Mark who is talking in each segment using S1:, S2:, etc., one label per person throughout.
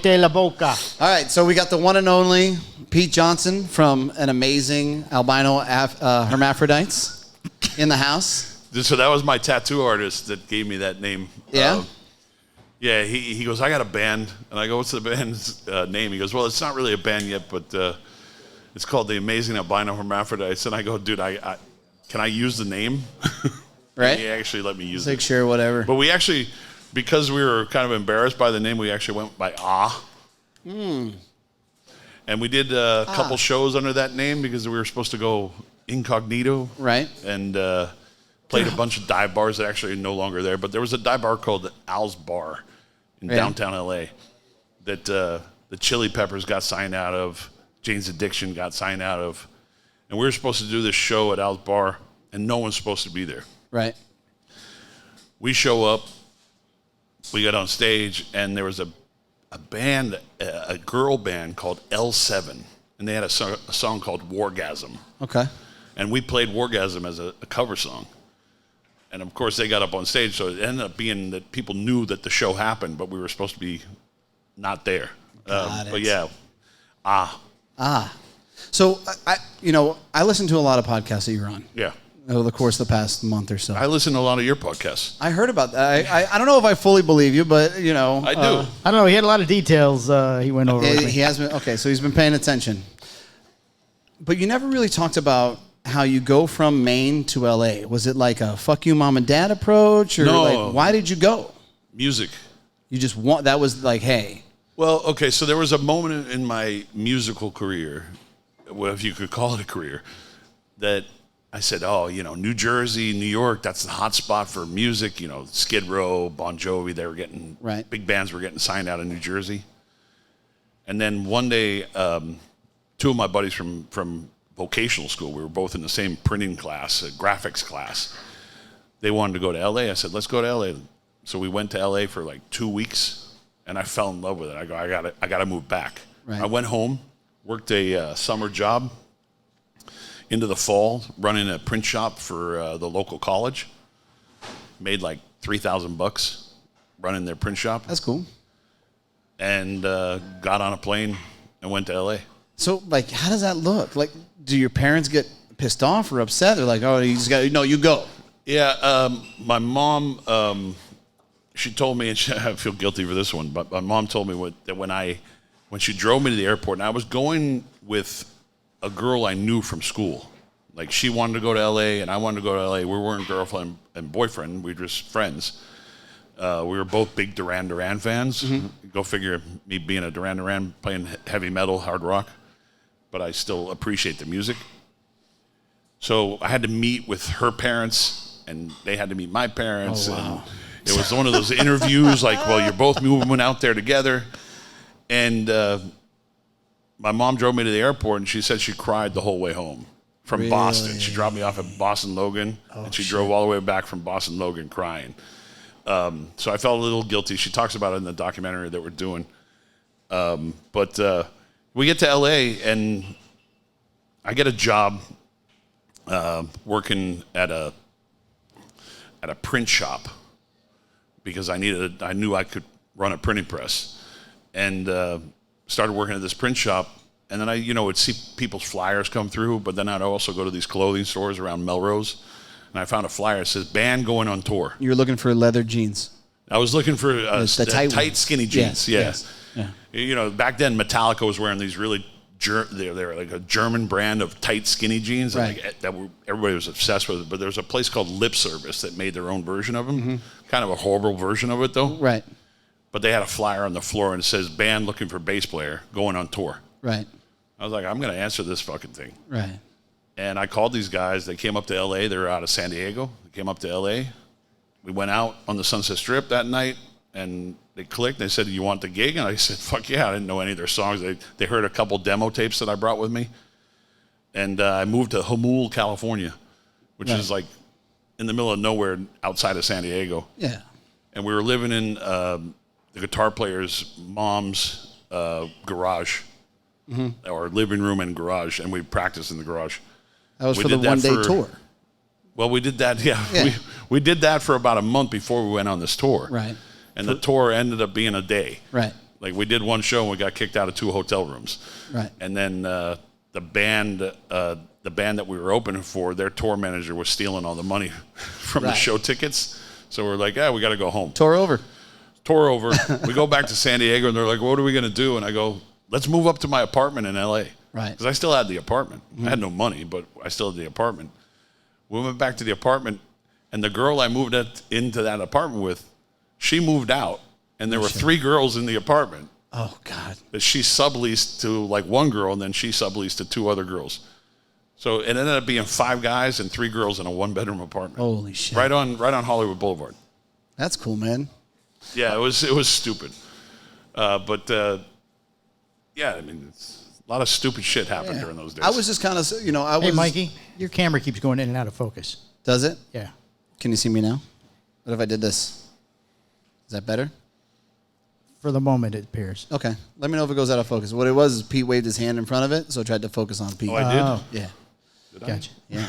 S1: La boca.
S2: All right, so we got the one and only Pete Johnson from an amazing albino hermaphrodites in the house.
S3: So that was my tattoo artist that gave me that name.
S2: Yeah?
S3: Yeah, he goes, I got a band. And I go, what's the band's name? He goes, well, it's not really a band yet, but it's called the Amazing Albino Hermaphrodites. And I go, dude, can I use the name?
S2: Right?
S3: He actually let me use
S2: Like,
S3: it.
S2: sure, whatever.
S3: But we actually, because we were kind of embarrassed by the name, we actually went by Ah. And we did a couple shows under that name because we were supposed to go incognito.
S2: Right.
S3: And played a bunch of dive bars that actually are no longer there. But there was a dive bar called Al's Bar in downtown L.A. that the Chili Peppers got signed out of, Jane's Addiction got signed out of. And we were supposed to do this show at Al's Bar, and no one's supposed to be there.
S2: Right.
S3: We show up, we got on stage, and there was a band, a girl band called L7, and they had a song called Wargasm.
S2: Okay.
S3: And we played Wargasm as a cover song. And of course, they got up on stage, so it ended up being that people knew that the show happened, but we were supposed to be not there. But yeah,
S2: So I listen to a lot of podcasts that you're on.
S3: Yeah.
S2: Over the course of the past month or so.
S3: I listen to a lot of your podcasts.
S2: I heard about that. I don't know if I fully believe you, but
S3: I do.
S1: I don't know. He had a lot of details he went over with me.
S2: He has been. Okay, so he's been paying attention. But you never really talked about how you go from Maine to LA. Was it like a fuck you mom and dad approach, or
S3: No.
S2: like why did you go?
S3: Music.
S2: You just want that was like, hey.
S3: Well, okay, so there was a moment in my musical career, well, if you could call it a career, that I said, New Jersey, New York, that's the hot spot for music. Skid Row, Bon Jovi, they were getting, big bands were getting signed out of New Jersey. And then one day, two of my buddies from vocational school, we were both in the same printing class, a graphics class. They wanted to go to LA. I said, let's go to LA. So we went to LA for like 2 weeks, and I fell in love with it. I go, I got to move back. Right. I went home, worked a summer job into the fall, running a print shop for the local college. Made like $3,000 running their print shop.
S2: That's cool.
S3: And got on a plane and went to LA.
S2: So, like, how does that look? Like, do your parents get pissed off or upset? They're like, oh, you just got, no, you go.
S3: Yeah, my mom, she told me, and I feel guilty for this one, but my mom told me that when she drove me to the airport, and I was going with a girl I knew from school. Like, she wanted to go to LA, and I wanted to go to LA. We weren't girlfriend and boyfriend. We were just friends. We were both big Duran Duran fans. Mm-hmm. Go figure, me being a Duran Duran, playing heavy metal, hard rock. But I still appreciate the music. So I had to meet with her parents, and they had to meet my parents.
S2: Oh, wow.
S3: And it was one of those interviews like, well, you're both moving out there together. And my mom drove me to the airport, and she said she cried the whole way home from Boston. She dropped me off at Boston Logan, and she drove all the way back from Boston Logan crying. So I felt a little guilty. She talks about it in the documentary that we're doing. But we get to LA, and I get a job working at a print shop because I knew I could run a printing press, and started working at this print shop. And then I, would see people's flyers come through, but then I'd also go to these clothing stores around Melrose, and I found a flyer that says band going on tour.
S2: You were looking for leather jeans.
S3: I was looking for tight skinny jeans. Yeah.
S2: Yes. Yeah.
S3: Back then Metallica was wearing these really they're like a German brand of tight skinny jeans everybody was obsessed with. But there was a place called Lip Service that made their own version of them. Mm-hmm. Kind of a horrible version of it though.
S2: Right.
S3: But they had a flyer on the floor and it says band looking for bass player going on tour.
S2: Right.
S3: I was like, I'm going to answer this fucking thing.
S2: Right.
S3: And I called these guys. They came up to L.A. They were out of San Diego. They came up to L.A. We went out on the Sunset Strip that night, and they clicked. They said, you want the gig? And I said, fuck yeah. I didn't know any of their songs. They heard a couple demo tapes that I brought with me. And I moved to Jamul, California, which is like in the middle of nowhere outside of San Diego.
S2: Yeah.
S3: And we were living in the guitar player's mom's garage, or living room and garage, and we practiced in the garage.
S2: That was for the one-day tour.
S3: Well, we did that, yeah. We did that for about a month before we went on this tour.
S2: Right.
S3: And the tour ended up being a day.
S2: Right.
S3: Like, we did one show and we got kicked out of 2 hotel rooms.
S2: Right.
S3: And then the band that we were opening for, their tour manager was stealing all the money from the show tickets. So we're like, we got to go home.
S2: Tour over.
S3: We go back to San Diego, and they're like, what are we going to do? And I go, let's move up to my apartment in L.A.
S2: Right.
S3: Because I still had the apartment. I had no money, but I still had the apartment. We went back to the apartment, and the girl I moved into that apartment with, she moved out, and there were 3 girls in the apartment.
S2: Oh, God.
S3: That she subleased to, like, one girl, and then she subleased to 2 other girls. So it ended up being 5 guys and 3 girls in a 1-bedroom apartment.
S2: Holy shit.
S3: Right on Hollywood Boulevard.
S2: That's cool, man.
S3: Yeah, it was stupid. But I mean, a lot of stupid shit happened during those days.
S2: I was just kind of,
S1: Hey, Mikey, your camera keeps going in and out of focus.
S2: Does it?
S1: Yeah.
S2: Can you see me now? What if I did this? Is that better?
S1: For the moment, it appears.
S2: Okay. Let me know if it goes out of focus. What it was is Pete waved his hand in front of it, so I tried to focus on Pete.
S3: Oh, I did?
S1: Oh.
S2: Yeah.
S1: Gotcha.
S2: Yeah.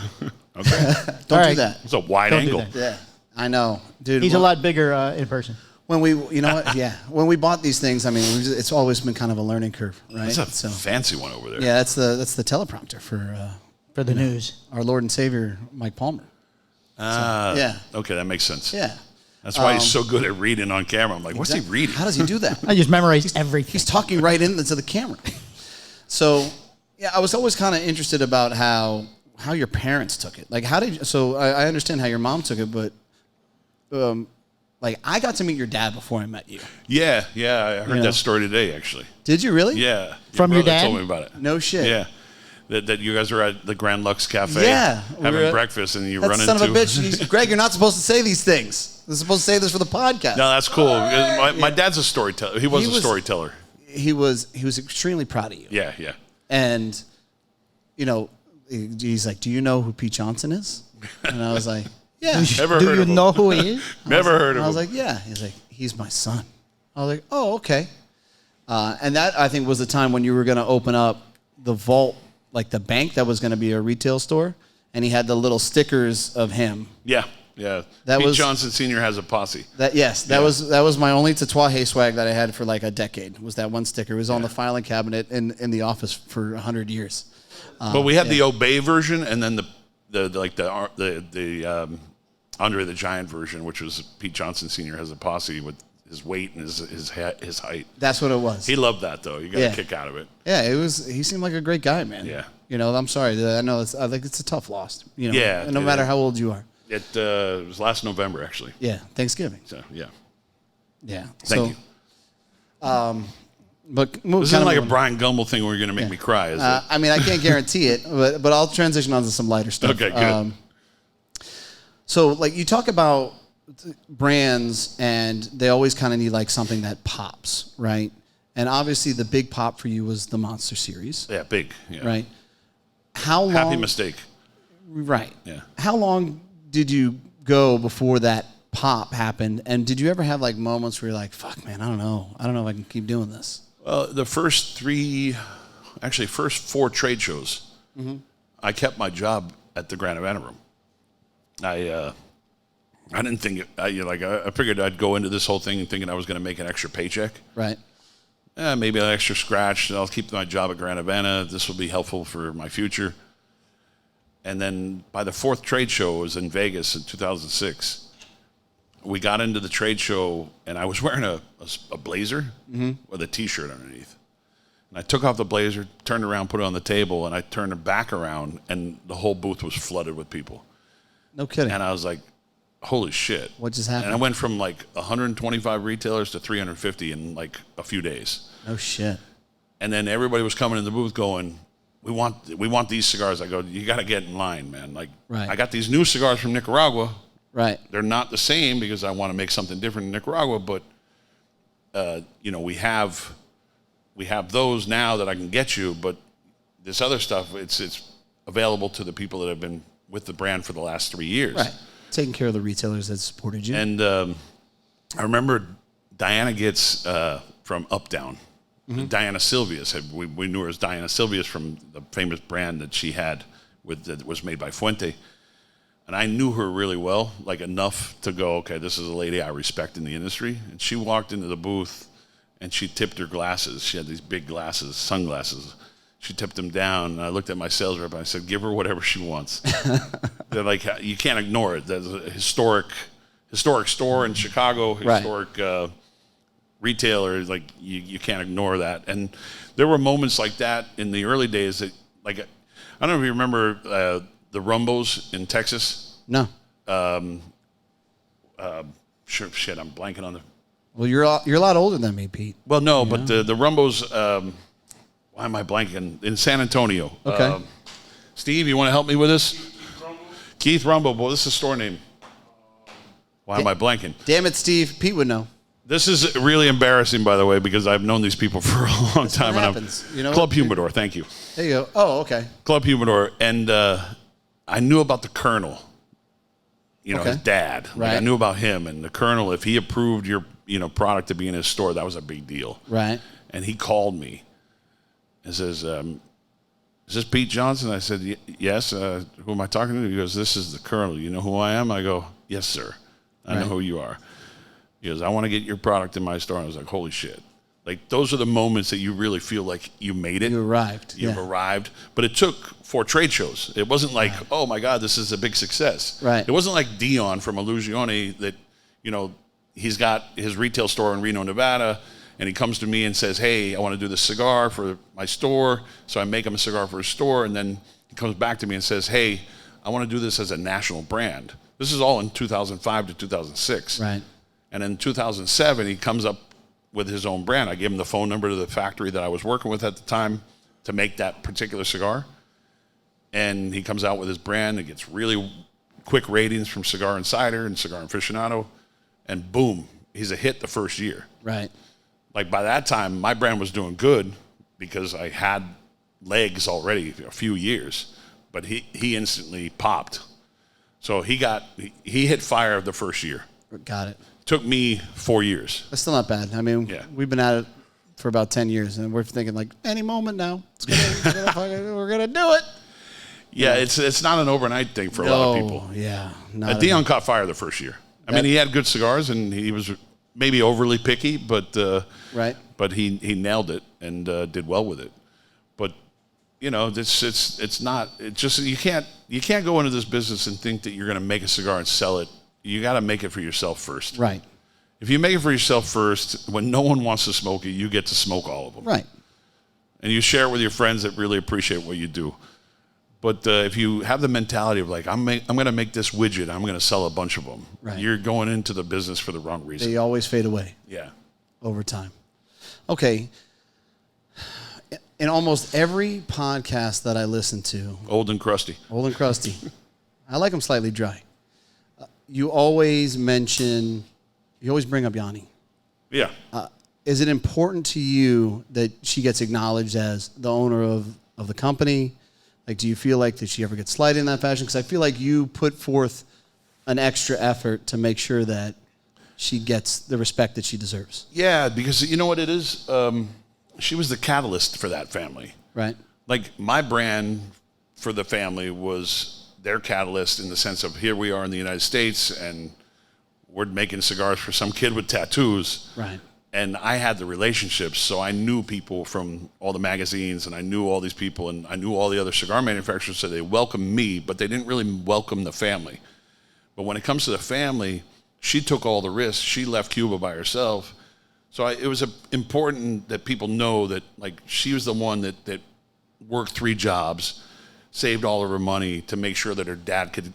S3: Okay.
S2: Don't do that.
S3: It's a wide
S1: Don't do
S3: angle.
S1: that.
S2: Yeah. I know. Dude.
S1: He's a lot bigger in person.
S2: When we, you know what? Yeah. When we bought these things, I mean, it's always been kind of a learning curve, right?
S3: That's a fancy one over there.
S2: Yeah, that's the teleprompter for
S1: the news.
S2: our Lord and Savior, Mike Palmer. Yeah.
S3: Okay, that makes sense.
S2: Yeah.
S3: That's why he's so good at reading on camera. I'm like, what's he reading?
S2: How does he do that?
S1: I just memorized everything.
S2: He's talking right into the camera. So, yeah, I was always kind of interested about how your parents took it. Like, I understand how your mom took it, but, like, I got to meet your dad before I met you.
S3: Yeah, I heard that story today, actually.
S2: Did you really?
S3: Yeah.
S1: From your
S3: brother
S1: dad?
S3: told me about it.
S2: No shit.
S3: Yeah. That you guys were at the Grand Lux Cafe having breakfast, and you
S2: That
S3: run
S2: son
S3: into...
S2: of a bitch. Greg, you're not supposed to say these things. You're supposed to say this for the podcast.
S3: No, that's cool. My dad's a storyteller. He was a storyteller.
S2: He was extremely proud of you.
S3: Yeah.
S2: And, he's like, do you know who Pete Johnson is? And I was like, yeah.
S3: Never
S1: Do
S3: heard
S1: you
S3: of him.
S1: know who he is?
S3: Never heard of him.
S2: I was like, yeah. He's like, he's my son. I was like, oh, okay. And that, I think, was the time when you were going to open up the vault, like the bank that was going to be a retail store. And he had the little stickers of him.
S3: Yeah. Pete Johnson Sr. has a posse.
S2: That was my only Tatuaje swag that I had for like a decade. Was that one sticker? It was on the filing cabinet in the office for 100 years.
S3: But we had the Obey version, and then the Andre the Giant version, which was Pete Johnson Sr. has a posse with his weight and his height.
S2: That's what it was.
S3: He loved that though. You got a kick out of it.
S2: Yeah, it was. He seemed like a great guy, man.
S3: Yeah.
S2: I'm sorry. I know it's a tough loss.
S3: Yeah,
S2: no matter how old you are.
S3: It was last November, actually.
S2: Yeah, Thanksgiving.
S3: So, yeah.
S2: Yeah.
S3: Thank you.
S2: But
S3: this isn't like a Brian Gumbel thing where you're going to make me cry, is it?
S2: I mean, I can't guarantee it, but I'll transition on to some lighter stuff.
S3: Okay, good.
S2: So, like, you talk about brands, and they always kind of need, like, something that pops, right? And obviously, the big pop for you was the Monster series.
S3: Yeah, big. Yeah.
S2: Right? How long...
S3: Happy mistake.
S2: Right.
S3: Yeah.
S2: How long did you go before that pop happened? And did you ever have like moments where you're like, fuck, man, I don't know if I can keep doing this?
S3: Well, the first 4 trade shows, I kept my job at the Grand Event Room. I didn't think I figured I'd go into this whole thing thinking I was going to make an extra paycheck.
S2: Right.
S3: Maybe an extra scratch. I'll keep my job at Grand Event. This will be helpful for my future. And then by the 4th trade show, it was in Vegas in 2006. We got into the trade show, and I was wearing a blazer with a T-shirt underneath. And I took off the blazer, turned around, put it on the table, and I turned it back around, and the whole booth was flooded with people.
S2: No kidding.
S3: And I was like, holy shit.
S2: What just happened?
S3: And I went from like 125 retailers to 350 in like a few days.
S2: No shit.
S3: And then everybody was coming in the booth going, we want these cigars. I go, you got to get in line, man. Like,
S2: right.
S3: I got these new cigars from Nicaragua.
S2: Right.
S3: They're not the same because I want to make something different in Nicaragua, but we have those now that I can get you, but this other stuff, it's available to the people that have been with the brand for the last 3 years.
S2: Right. Taking care of the retailers that supported you.
S3: And I remember Diana gets from Uptown. Diana Silvius. We knew her as Diana Silvius from the famous brand that she had that was made by Fuente. And I knew her really well, like enough to go, okay, this is a lady I respect in the industry. And she walked into the booth and she tipped her glasses. She had these big glasses, sunglasses. She tipped them down, and I looked at my sales rep and I said, give her whatever she wants. They're like, you can't ignore it. There's a historic store in Chicago, historic retailer, like you can't ignore that. And there were moments like that in the early days that, like, I don't know if you remember the Rumbos in Texas.
S2: No.
S3: Shit, I'm blanking on the.
S2: Well, you're a lot older than me, Pete.
S3: Well, no, but the Rumbos. Why am I blanking? In San Antonio.
S2: Okay.
S3: Steve, you want to help me with this? Keith Rumbo. Well, this is a store name. Why am I blanking?
S2: Damn it, Steve. Pete would know.
S3: This is really embarrassing, by the way, because I've known these people for a long time.
S2: What happens? You know,
S3: Club Humidor. Thank you.
S2: There you go. Oh, okay.
S3: Club Humidor, and I knew about the Colonel. You know, his dad.
S2: Right.
S3: Like, I knew about him, and the Colonel. If he approved your product to be in his store, that was a big deal.
S2: Right.
S3: And he called me and says, "Is this Pete Johnson?" I said, "Yes." Who am I talking to? He goes, "This is the Colonel. You know who I am?" I go, "Yes, sir. I know who you are." He goes, "I want to get your product in my store." And I was like, holy shit. Like, those are the moments that you really feel like you made it.
S2: You arrived.
S3: You've arrived. But it took 4 trade shows. It wasn't like, oh, my God, this is a big success.
S2: Right.
S3: It wasn't like Dion from Illusione that, he's got his retail store in Reno, Nevada, and he comes to me and says, hey, I want to do this cigar for my store. So I make him a cigar for his store. And then he comes back to me and says, hey, I want to do this as a national brand. This is all in 2005 to 2006.
S2: Right.
S3: And in 2007, he comes up with his own brand. I gave him the phone number to the factory that I was working with at the time to make that particular cigar. And he comes out with his brand. It gets really quick ratings from Cigar Insider and Cigar Aficionado. And boom, he's a hit the first year.
S2: Right.
S3: Like, by that time, my brand was doing good because I had legs already a few years. But he instantly popped. So he hit fire the first year.
S2: Got it.
S3: Took me 4 years.
S2: That's still not bad. I mean, we've been at it for about 10 years, and we're thinking, like, any moment now, we're going to do it.
S3: Yeah, it's not an overnight thing for a lot of people.
S2: Yeah.
S3: Dion caught fire the first year. I mean, he had good cigars, and he was maybe overly picky, but but he nailed it and did well with it. But it's not. It just you can't go into this business and think that you're going to make a cigar and sell it. You got to make it for yourself first.
S2: Right.
S3: If you make it for yourself first, when no one wants to smoke it, you get to smoke all of them.
S2: Right.
S3: And you share it with your friends that really appreciate what you do. But if you have the mentality of, like, I'm going to make this widget, I'm going to sell a bunch of them, you're going into the business for the wrong reason.
S2: They always fade away.
S3: Yeah.
S2: Over time. Okay. In almost every podcast that I listen to.
S3: Old and crusty.
S2: I like them slightly dry. You always bring up Yanni.
S3: Yeah.
S2: Is it important to you that she gets acknowledged as the owner of the company? Like, do you feel like that she ever gets slighted in that fashion? Because I feel like you put forth an extra effort to make sure that she gets the respect that she deserves.
S3: Yeah, because you know what it is? She was the catalyst for that family.
S2: Right.
S3: Like, my brand for the family was their catalyst in the sense of, here we are in the United States and we're making cigars for some kid with tattoos.
S2: Right.
S3: And I had the relationships, so I knew people from all the magazines, and I knew all these people, and I knew all the other cigar manufacturers, so they welcomed me, but they didn't really welcome the family. But when it comes to the family, she took all the risks. She left Cuba by herself. So it was important that people know that, like, she was the one that worked 3 jobs, saved all of her money to make sure that her dad could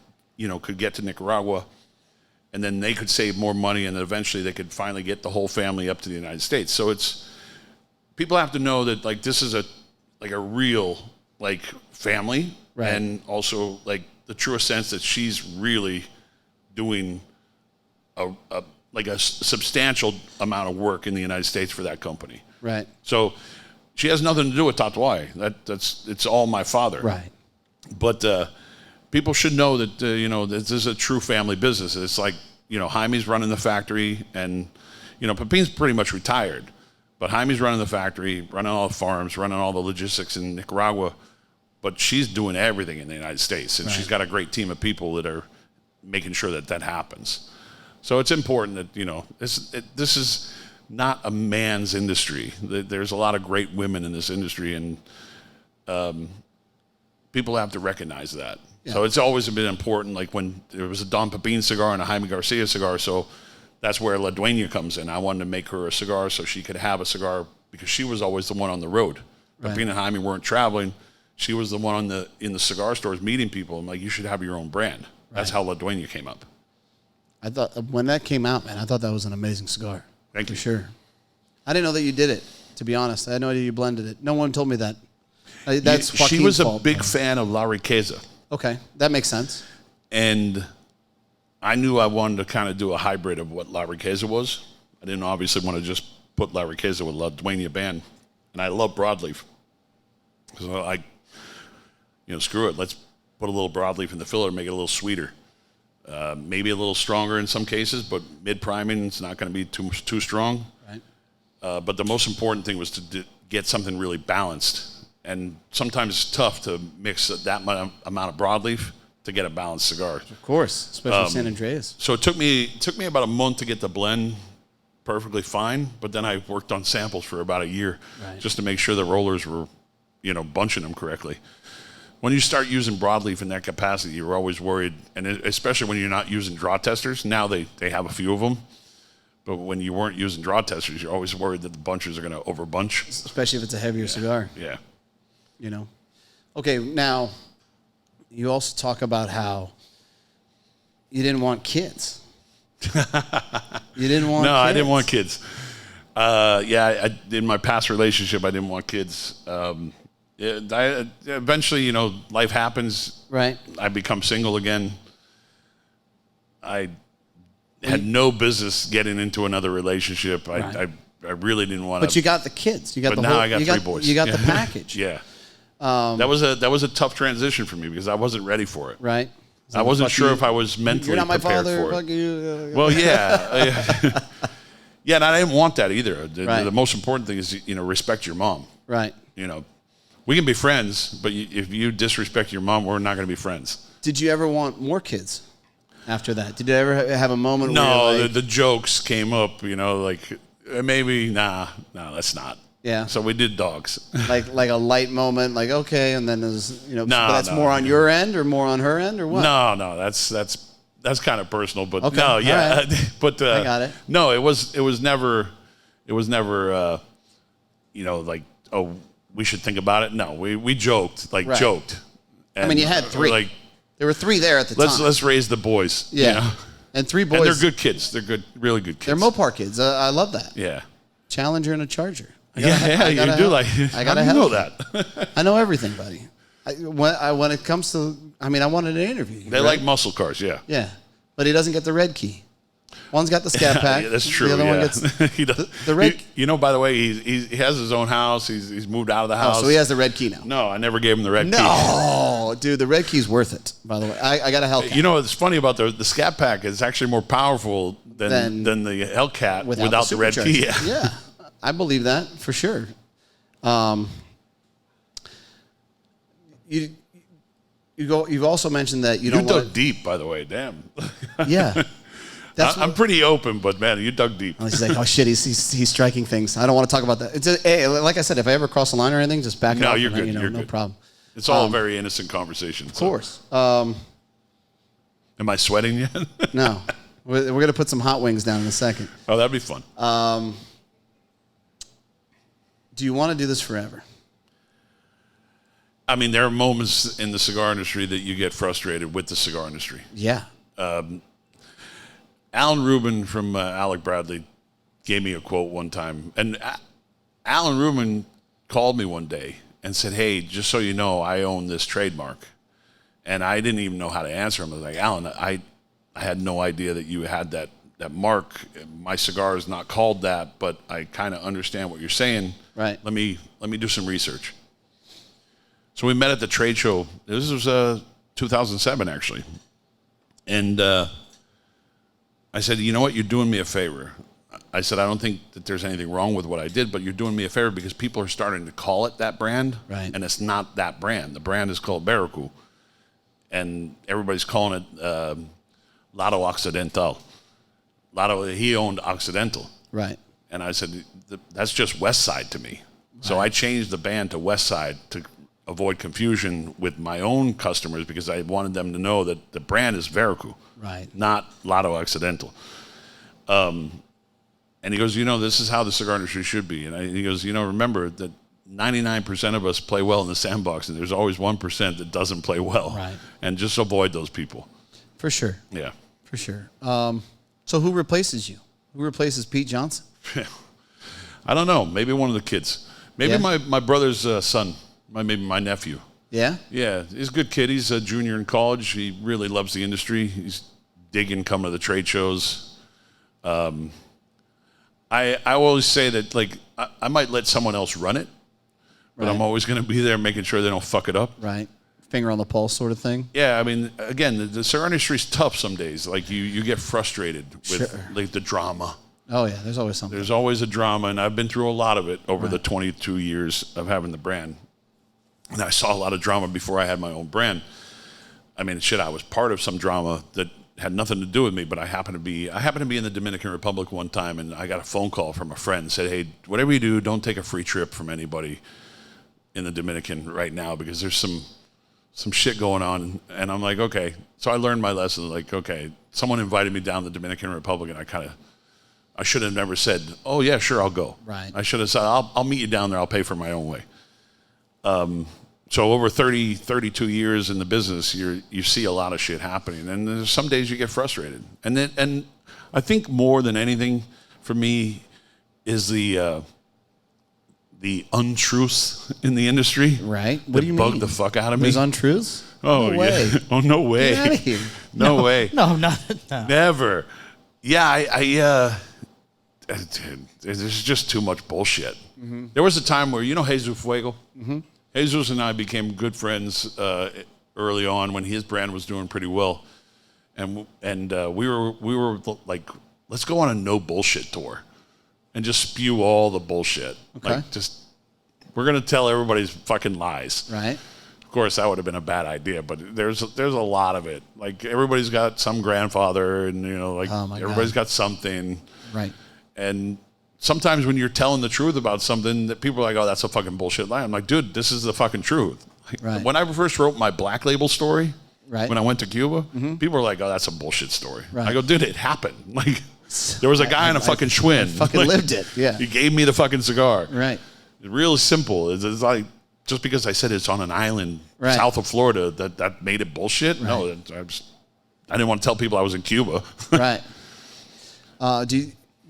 S3: get to Nicaragua, and then they could save more money, and then eventually they could finally get the whole family up to the United States. So people have to know that, like, this is a real, like, family, and also, like, the truest sense that she's really doing a substantial amount of work in the United States for that company.
S2: Right.
S3: So she has nothing to do with Tatuaje. It's all my father.
S2: Right.
S3: But people should know that this is a true family business. It's like, Jaime's running the factory, and Pepin's pretty much retired, but Jaime's running the factory, running all the farms, running all the logistics in Nicaragua, but she's doing everything in the United States, and she's got a great team of people that are making sure that happens. So it's important that, this is not a man's industry. There's a lot of great women in this industry, and people have to recognize that. Yeah. So it's always been important, like when there was a Don Pepin cigar and a Jaime Garcia cigar, so that's where La Dueña comes in. I wanted to make her a cigar so she could have a cigar because she was always the one on the road. Right. Pepin and Jaime weren't traveling. She was the one in the cigar stores meeting people. I'm like, you should have your own brand. Right. That's how La Dueña came up.
S2: I thought when that came out, man, I thought that was an amazing cigar.
S3: Thank you.
S2: For sure. I didn't know that you did it, to be honest. I had no idea you blended it. No one told me that. That's Joaquin's
S3: She was a
S2: fault,
S3: big fan of La Riqueza.
S2: Okay, that makes sense.
S3: And I knew I wanted to kind of do a hybrid of what La Riqueza was. I didn't obviously want to just put La Riqueza with La Dueña band. And I love broadleaf. So screw it. Let's put a little broadleaf in the filler and make it a little sweeter. Maybe a little stronger in some cases, but mid-priming, it's not going to be too strong. Right. But the most important thing was to get something really balanced. And sometimes it's tough to mix that amount of broadleaf to get a balanced cigar.
S2: Of course, especially San Andreas.
S3: So it took me about a month to get the blend perfectly fine, but then I worked on samples for about a year just to make sure the rollers were, bunching them correctly. When you start using broadleaf in that capacity, you're always worried, and especially when you're not using draw testers. Now they have a few of them. But when you weren't using draw testers, you're always worried that the bunchers are going to overbunch.
S2: Especially if it's a heavier cigar.
S3: Yeah.
S2: Okay, now, you also talk about how you didn't want kids. You didn't want kids?
S3: No, I didn't want kids. In my past relationship, I didn't want kids. Eventually, life happens.
S2: Right.
S3: I become single again. I had no business getting into another relationship. I really didn't want to.
S2: But you got the kids.
S3: Now I got three boys.
S2: You got the package.
S3: Yeah. That was a tough transition for me because I wasn't ready for it.
S2: Right.
S3: I wasn't sure if I was mentally
S2: You're not my
S3: prepared
S2: father,
S3: for it.
S2: you.
S3: Well, yeah. Yeah, and I didn't want that either. The most important thing is, respect your mom.
S2: Right.
S3: We can be friends, but if you disrespect your mom, we're not going to be friends.
S2: Did you ever want more kids after that? Did you ever have a moment where
S3: No,
S2: you're like,
S3: the jokes came up, maybe, let's not.
S2: Yeah.
S3: So we did dogs.
S2: like a light moment, like, okay, and then there's, but that's
S3: no,
S2: more on your end or more on her end or what?
S3: No, that's kind of personal, but
S2: okay.
S3: no, yeah.
S2: Right.
S3: But
S2: I got it.
S3: No, it was never like, oh, we should think about it. No, we joked. And
S2: I mean, you had three. There were three there at the time.
S3: Let's raise the boys.
S2: Yeah. And three boys.
S3: And they're good kids. They're good, really good kids.
S2: They're Mopar kids. I love that.
S3: Yeah.
S2: Challenger and a Charger.
S3: You do like.
S2: I gotta
S3: know that.
S2: I know everything, buddy. When it comes to, I wanted an interview.
S3: They like muscle cars, yeah.
S2: Yeah, but he doesn't get the red key. One's got the Scat Pack.
S3: Yeah, that's true.
S2: The other one gets the red.
S3: By the way, he has his own house. He's moved out of the house.
S2: Oh, so he has the red key now.
S3: No, I never gave him the red key.
S2: No, dude, the red key's worth it. By the way, I got a Hellcat.
S3: It's funny about the Scat Pack is actually more powerful than the Hellcat without the red key.
S2: Yeah, I believe that for sure. You've also mentioned that you don't
S3: dug deep, by the way. Damn.
S2: Yeah.
S3: I'm pretty open, but man, you dug deep.
S2: He's like, oh shit, he's striking things. I don't want to talk about that. Like I said, if I ever cross the line or anything, just back it up.
S3: No, you're good.
S2: No problem.
S3: It's all a very innocent conversation.
S2: Of course.
S3: Am I sweating yet?
S2: No. We're going to put some hot wings down in a second.
S3: Oh, that'd be fun.
S2: Do you want to do this forever?
S3: There are moments in the cigar industry that you get frustrated with the cigar industry.
S2: Yeah.
S3: Alan Rubin from Alec Bradley gave me a quote one time. And Alan Rubin called me one day and said, hey, just so you know, I own this trademark. And I didn't even know how to answer him. I was like, Alan, I had no idea that you had that mark. My cigar is not called that, but I kind of understand what you're saying.
S2: Right.
S3: Let me do some research. So we met at the trade show. This was 2007, actually. And I said, you know what? You're doing me a favor. I said, I don't think that there's anything wrong with what I did, but you're doing me a favor because people are starting to call it that brand.
S2: Right.
S3: And it's not that brand. The brand is called Barracu. And everybody's calling it Lado Occidental. He owned Occidental.
S2: Right.
S3: And I said, that's just West Side to me. So I changed the band to West Side to avoid confusion with my own customers because I wanted them to know that the brand is Barracu,
S2: Right.
S3: not Lado Occidental. And he goes, this is how the cigar industry should be. And he goes, remember that 99% of us play well in the sandbox, and there's always 1% that doesn't play well.
S2: Right.
S3: And just avoid those people.
S2: For sure.
S3: Yeah.
S2: For sure. So who replaces you? Who replaces Pete Johnson?
S3: I don't know. Maybe one of the kids. Maybe my brother's son. Maybe my nephew.
S2: Yeah?
S3: Yeah. He's a good kid. He's a junior in college. He really loves the industry. He's digging coming to the trade shows. I always say that, like, I might let someone else run it, but I'm always going to be there making sure they don't fuck it up.
S2: Right. Finger on the pulse sort of thing.
S3: Yeah, I mean, again, the cigar industry's tough some days. Like, you get frustrated with like the drama.
S2: Oh, yeah, there's always something.
S3: There's always a drama, and I've been through a lot of it over the 22 years of having the brand. And I saw a lot of drama before I had my own brand. I mean, I was part of some drama that had nothing to do with me, but I happened to be in the Dominican Republic one time, and I got a phone call from a friend that said, hey, whatever you do, don't take a free trip from anybody in the Dominican right now because there's some shit going on. And I'm like, okay. So I learned my lesson. Like, okay, someone invited me down to the Dominican Republic, and I should have never said, oh, yeah, sure, I'll go.
S2: Right.
S3: I should have said, I'll meet you down there. I'll pay for my own way. So over 32 years in the business, you see a lot of shit happening. And there's some days you get frustrated. And I think more than anything for me is the untruths in the industry.
S2: Right. What do you mean?
S3: Bug the fuck out of me.
S2: There's untruths?
S3: Oh,
S2: no way.
S3: Yeah. Oh, no way.
S2: Get out of here.
S3: No way.
S1: No, no.
S3: Never. Yeah, there's just too much bullshit. Mm-hmm. There was a time where, Jesus Fuego? Mm-hmm. Jesus and I became good friends early on when his brand was doing pretty well. And we were like, let's go on a no bullshit tour and just spew all the bullshit.
S2: Okay.
S3: Like, we're going to tell everybody's fucking lies.
S2: Right.
S3: Of course, that would have been a bad idea, but there's a lot of it. Like, everybody's got some grandfather, and everybody's got something.
S2: Right.
S3: And sometimes when you're telling the truth about something, that people are like, "Oh, that's a fucking bullshit lie." I'm like, "Dude, this is the fucking truth."
S2: Right.
S3: When I first wrote my Black Label story,
S2: right,
S3: when I went to Cuba, people were like, "Oh, that's a bullshit story."
S2: Right.
S3: I go, "Dude, it happened." Like, there was a guy in a fucking Schwinn.
S2: Fucking lived it. Yeah.
S3: He gave me the fucking cigar.
S2: Right.
S3: It's really simple. It's like, just because I said it's on an island south of Florida, that made it bullshit? Right. No, I didn't want to tell people I was in Cuba.
S2: Right.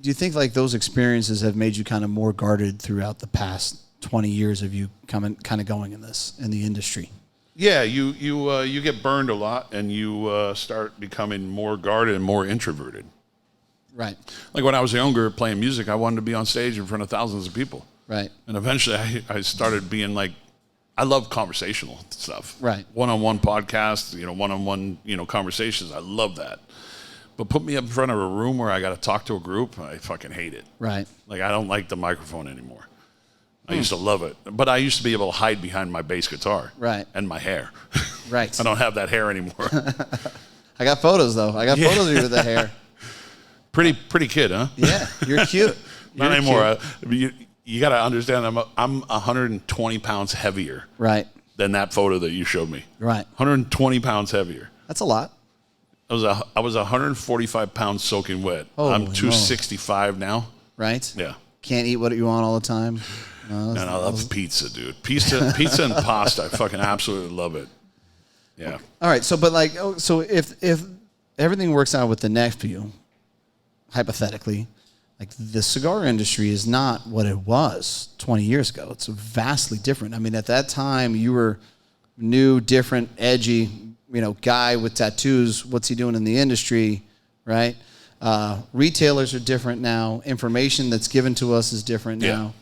S2: Do you think like those experiences have made you kind of more guarded throughout the past 20 years of you kind of going in the industry?
S3: Yeah, you get burned a lot, and you start becoming more guarded and more introverted.
S2: Right.
S3: Like when I was younger playing music, I wanted to be on stage in front of thousands of people.
S2: Right.
S3: And eventually I started being like, I love conversational stuff.
S2: Right.
S3: One-on-one podcasts, one-on-one, conversations. I love that. But put me up in front of a room where I got to talk to a group, I fucking hate it.
S2: Right.
S3: Like, I don't like the microphone anymore. I used to love it. But I used to be able to hide behind my bass guitar. Right. And my hair.
S2: Right.
S3: I don't have that hair anymore.
S2: I got photos, though. I got photos of you with the hair.
S3: Pretty kid, huh?
S2: Yeah, you're cute.
S3: Not anymore. You got to understand, I'm 120 pounds heavier.
S2: Right.
S3: Than that photo that you showed me.
S2: Right.
S3: 120 pounds heavier.
S2: That's a lot.
S3: I was 145 pounds soaking wet.
S2: Holy
S3: I'm 265 now.
S2: Right.
S3: Yeah.
S2: Can't eat what you want all the time.
S3: And I love pizza, dude. Pizza and pasta. I fucking absolutely love it. Yeah.
S2: All right. So, if everything works out with the nephew, hypothetically, like the cigar industry is not what it was 20 years ago. It's vastly different. I mean, at that time, you were new, different, edgy, guy with tattoos. What's he doing in the industry, right? Retailers are different now. Information that's given to us is different now.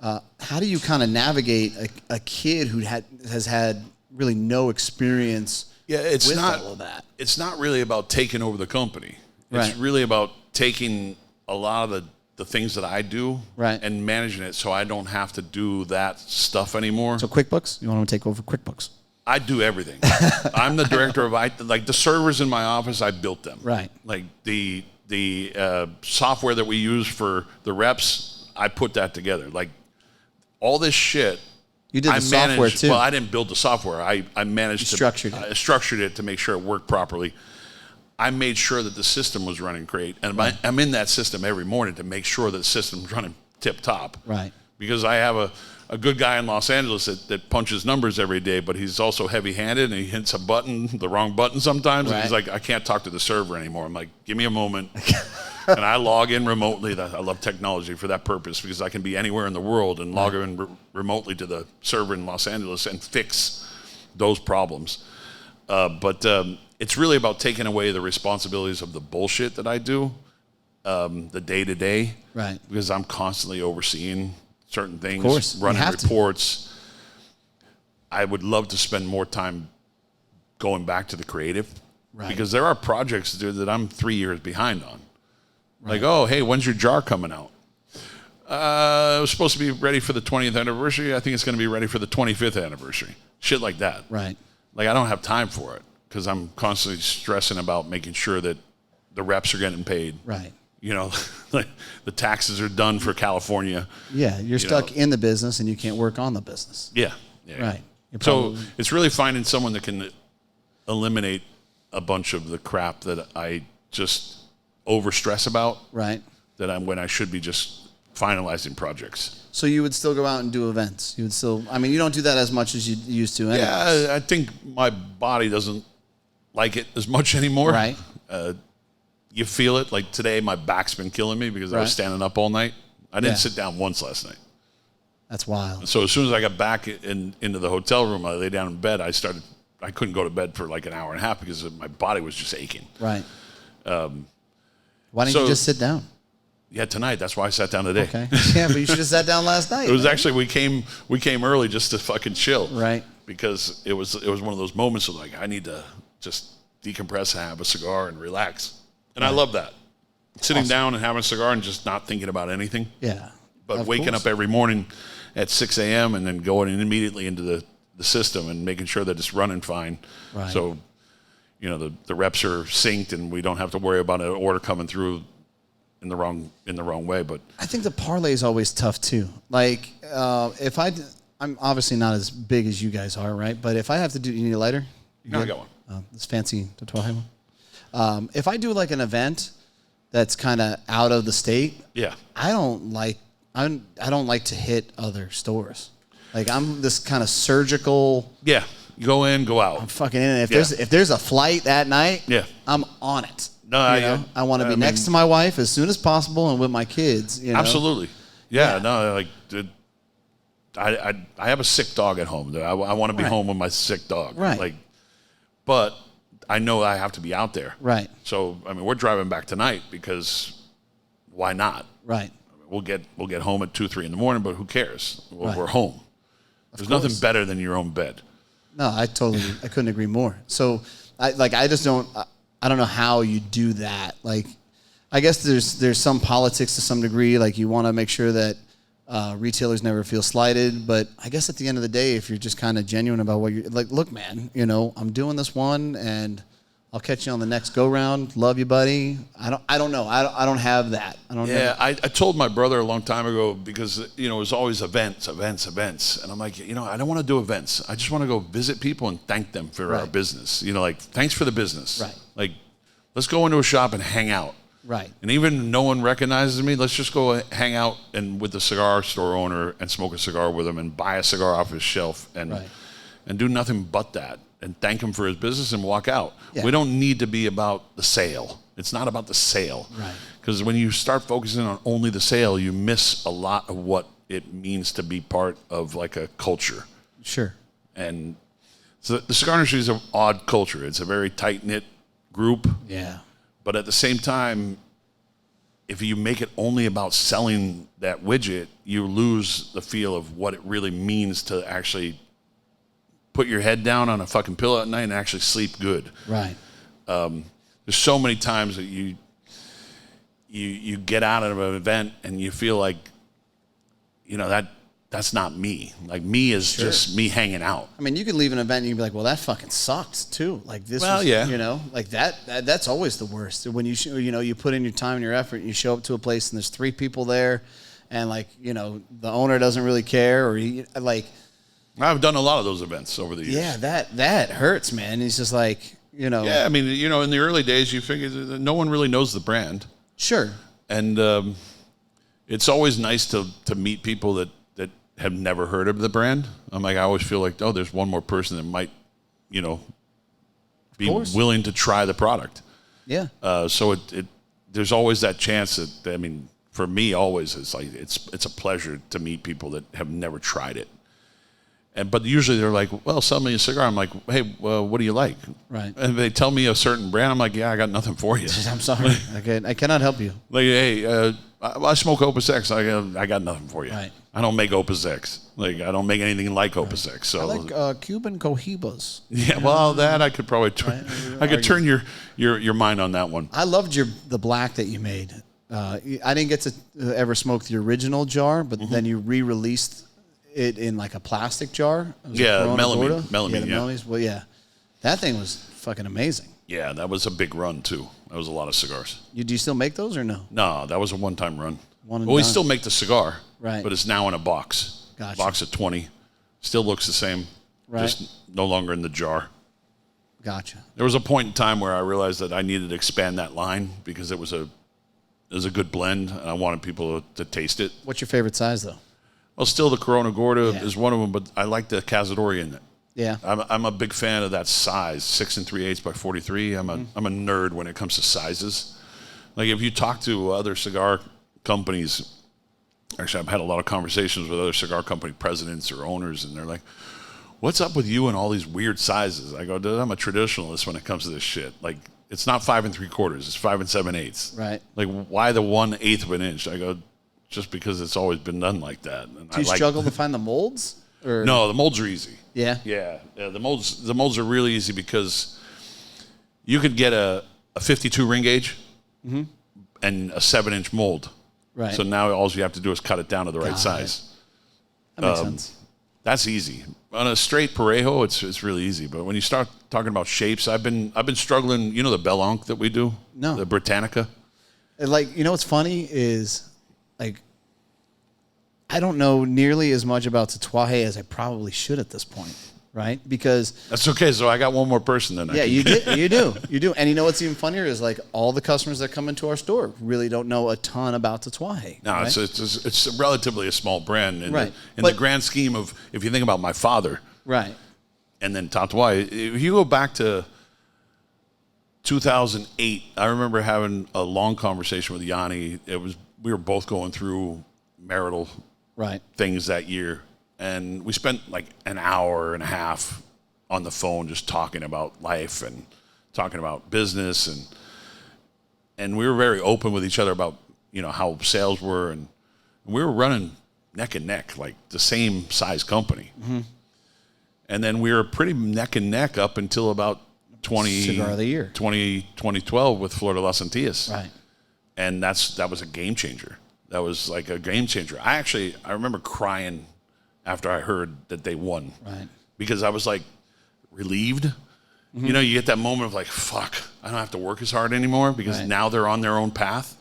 S2: How do you kind of navigate a kid who has had really no experience with all of that?
S3: It's not really about taking over the company.
S2: Right.
S3: It's really about taking a lot of the things that I do,
S2: Right.
S3: and managing it so I don't have to do that stuff anymore.
S2: So QuickBooks, you want to take over QuickBooks?
S3: I do everything. I'm the director of like the servers in my office. I built them.
S2: Right.
S3: Like the software that we use for the reps, I put that together. Like all this shit.
S2: You did the software too.
S3: Well, I didn't build the software. I managed
S2: I
S3: structured it to make sure it worked properly. I made sure that the system was running great, and I'm in that system every morning to make sure that the system's running tip top.
S2: Right.
S3: Because I have a good guy in Los Angeles that punches numbers every day, but he's also heavy-handed, and he hits the wrong button sometimes, and he's like, I can't talk to the server anymore. I'm like, give me a moment. And I log in remotely. I love technology for that purpose because I can be anywhere in the world and log in remotely to the server in Los Angeles and fix those problems. But it's really about taking away the responsibilities of the bullshit that I do, the day-to-day.
S2: Right.
S3: Because I'm constantly overseeing certain things,
S2: of course.
S3: running reports. I would love to spend more time going back to the creative.
S2: Right.
S3: Because there are projects, dude, that I'm 3 years behind on. Like, oh, hey, when's your jar coming out? It was supposed to be ready for the 20th anniversary. I think it's going to be ready for the 25th anniversary. Shit like that.
S2: Right.
S3: Like, I don't have time for it because I'm constantly stressing about making sure that the reps are getting paid.
S2: Right.
S3: You know, like the taxes are done for California.
S2: Yeah, you're stuck in the business and you can't work on the business.
S3: Yeah.
S2: Right.
S3: So it's really finding someone that can eliminate a bunch of the crap that I just over stress about.
S2: Right.
S3: When I should be just finalizing projects.
S2: So you would still go out and do events. You would still. I mean, you don't do that as much as you used to. Anyways.
S3: Yeah, I think my body doesn't like it as much anymore.
S2: Right.
S3: You feel it. Like today, my back's been killing me because I was standing up all night. I didn't sit down once last night.
S2: That's wild.
S3: So as soon as I got back into the hotel room, I lay down in bed. I couldn't go to bed for like an hour and a half because my body was just aching.
S2: Right. Why didn't you just sit down?
S3: Yeah, tonight. That's why I sat down today.
S2: Okay. Yeah, but you should have sat down last night.
S3: It was actually we came early just to fucking chill.
S2: Right.
S3: Because it was one of those moments of like I need to just decompress and have a cigar and relax. And I love that. Sitting down and having a cigar and just not thinking about anything.
S2: Yeah.
S3: But waking up every morning at 6 a.m. and then going immediately into the system and making sure that it's running fine.
S2: Right.
S3: So, you know, the reps are synced and we don't have to worry about an order coming through in the wrong way. But
S2: I think the parlay is always tough too. Like I'm obviously not as big as you guys are, right? But if I have to do, you need a lighter?
S3: No, I got one.
S2: This fancy Tatuaje one. If I do like an event that's kind of out of the state, I don't like to hit other stores. Like I'm this kind of surgical.
S3: Yeah, you go in, go out.
S2: I'm fucking in. If there's a flight that night, I'm on it.
S3: No,
S2: I want to be next to my wife as soon as possible and with my kids. You know?
S3: Absolutely. Yeah. No, like I have a sick dog at home. I want to be home with my sick dog.
S2: Right.
S3: Like, but I know I have to be out there.
S2: Right.
S3: So I mean, we're driving back tonight because why not?
S2: Right.
S3: We'll get home at 2-3 in the morning, but who cares? We're home. There's nothing better than your own bed.
S2: No, I couldn't agree more. So I don't know how you do that. Like, I guess there's some politics to some degree. Like you want to make sure that retailers never feel slighted. But I guess at the end of the day, if you're just kind of genuine about what you're like, look, man, I'm doing this one and I'll catch you on the next go round. Love you, buddy. I don't know. I don't have that.
S3: I told my brother a long time ago because it was always events, and I'm like, I don't want to do events. I just want to go visit people and thank them for our business. Like thanks for the business.
S2: Right.
S3: Like let's go into a shop and hang out.
S2: Right.
S3: And even if no one recognizes me, let's just go hang out and with the cigar store owner and smoke a cigar with him and buy a cigar off his shelf and do nothing but that. And thank him for his business and walk out. Yeah. We don't need to be about the sale. It's not about the sale.
S2: Right.
S3: Because when you start focusing on only the sale, you miss a lot of what it means to be part of like a culture.
S2: Sure.
S3: And so the cigar industry is an odd culture. It's a very tight-knit group.
S2: Yeah.
S3: But at the same time, if you make it only about selling that widget, you lose the feel of what it really means to actually put your head down on a fucking pillow at night and actually sleep good.
S2: Right.
S3: There's so many times that you get out of an event and you feel like, that's not me. Like me is just me hanging out.
S2: I mean, you could leave an event and you'd be like, well, that fucking sucked too. Like this
S3: Well,
S2: was,
S3: yeah.
S2: like that's always the worst. When you put in your time and your effort and you show up to a place and there's 3 people there and like, the owner doesn't really care or
S3: I've done a lot of those events over the years.
S2: yeah, that hurts, man. It's just like,
S3: Yeah, I mean, in the early days, you figure that no one really knows the brand.
S2: Sure.
S3: And it's always nice to meet people that have never heard of the brand. I always feel like, there's one more person that might, be willing to try the product.
S2: Yeah.
S3: So there's always that chance that, for me, always it's like it's a pleasure to meet people that have never tried it. But usually they're like, well, sell me a cigar. I'm like, hey, well, what do you like?
S2: Right.
S3: And they tell me a certain brand. I'm like, yeah, I got nothing for you.
S2: I'm sorry. I cannot help you.
S3: Like, hey, I smoke Opus X. I got nothing for you.
S2: Right.
S3: I don't make Opus X. Like, I don't make anything like Opus X. So
S2: I like Cuban Cohibas.
S3: yeah, well, that I could probably I could turn your mind on that one.
S2: I loved the black that you made. I didn't get to ever smoke the original jar, but then you re-released it in like a plastic jar. It was
S3: Yeah,
S2: a Corona
S3: melamine.
S2: Gorda.
S3: Melamine, yeah.
S2: Melamines. Well, yeah, that thing was fucking amazing.
S3: Yeah, that was a big run too. That was a lot of cigars.
S2: Do you still make those or no?
S3: No, that was a one-time run.
S2: One and
S3: Well, we
S2: done.
S3: still make the cigar,
S2: Right.
S3: but it's now in a box.
S2: Gotcha.
S3: Box of 20. Still looks the same.
S2: Right.
S3: Just no longer in the jar.
S2: Gotcha.
S3: There was a point in time where I realized that I needed to expand that line because it was a good blend, and I wanted people to taste it.
S2: What's your favorite size though?
S3: Well, still the Corona Gorda
S2: Yeah.
S3: is one of them, but I like the Cazador in it.
S2: Yeah.
S3: I'm a big fan of that size, 6 3/8 by 43. I'm a nerd when it comes to sizes. Like if you talk to other cigar companies, actually I've had a lot of conversations with other cigar company presidents or owners, and they're like, "What's up with you and all these weird sizes?" I go, "Dude, I'm a traditionalist when it comes to this shit. Like it's not 5 3/4, it's 5 7/8.
S2: Right.
S3: Like why the 1/8 of an inch?" I go, "Just because it's always been done like that." And
S2: Do you struggle to find the molds? Or
S3: No, the molds are easy.
S2: Yeah.
S3: Yeah, the molds are really easy because you could get a 52 ring gauge and a 7-inch mold.
S2: Right.
S3: So now all you have to do is cut it down to the right
S2: Got
S3: size.
S2: That makes sense.
S3: That's easy. On a straight Parejo, it's really easy. But when you start talking about shapes, I've been struggling. You know the Bel Onc that we do?
S2: No.
S3: The Britannica.
S2: And what's funny is like I don't know nearly as much about Tatuaje as I probably should at this point, right? Because
S3: That's okay. So I got one more person then.
S2: yeah, you do. And you know what's even funnier is like all the customers that come into our store really don't know a ton about Tatuaje.
S3: No,
S2: right?
S3: it's relatively a small brand in,
S2: Right.
S3: in
S2: But-
S3: the grand scheme of if you think about my father
S2: Right.
S3: and then Tatuaje. If you go back to 2008, I remember having a long conversation with Yanni. We were both going through marital
S2: Right.
S3: things that year, and we spent like an hour and a half on the phone just talking about life and talking about business, and we were very open with each other about how sales were, and we were running neck and neck, like the same size company. And then we were pretty neck and neck up until about
S2: Cigar of the year.
S3: 2012 with Flor de las Antillas.
S2: Right.
S3: And that was a game changer. That was like a game changer. I remember crying after I heard that they won.
S2: Right.
S3: Because I was like relieved. You get that moment of like, fuck, I don't have to work as hard anymore because
S2: Right.
S3: now they're on their own path.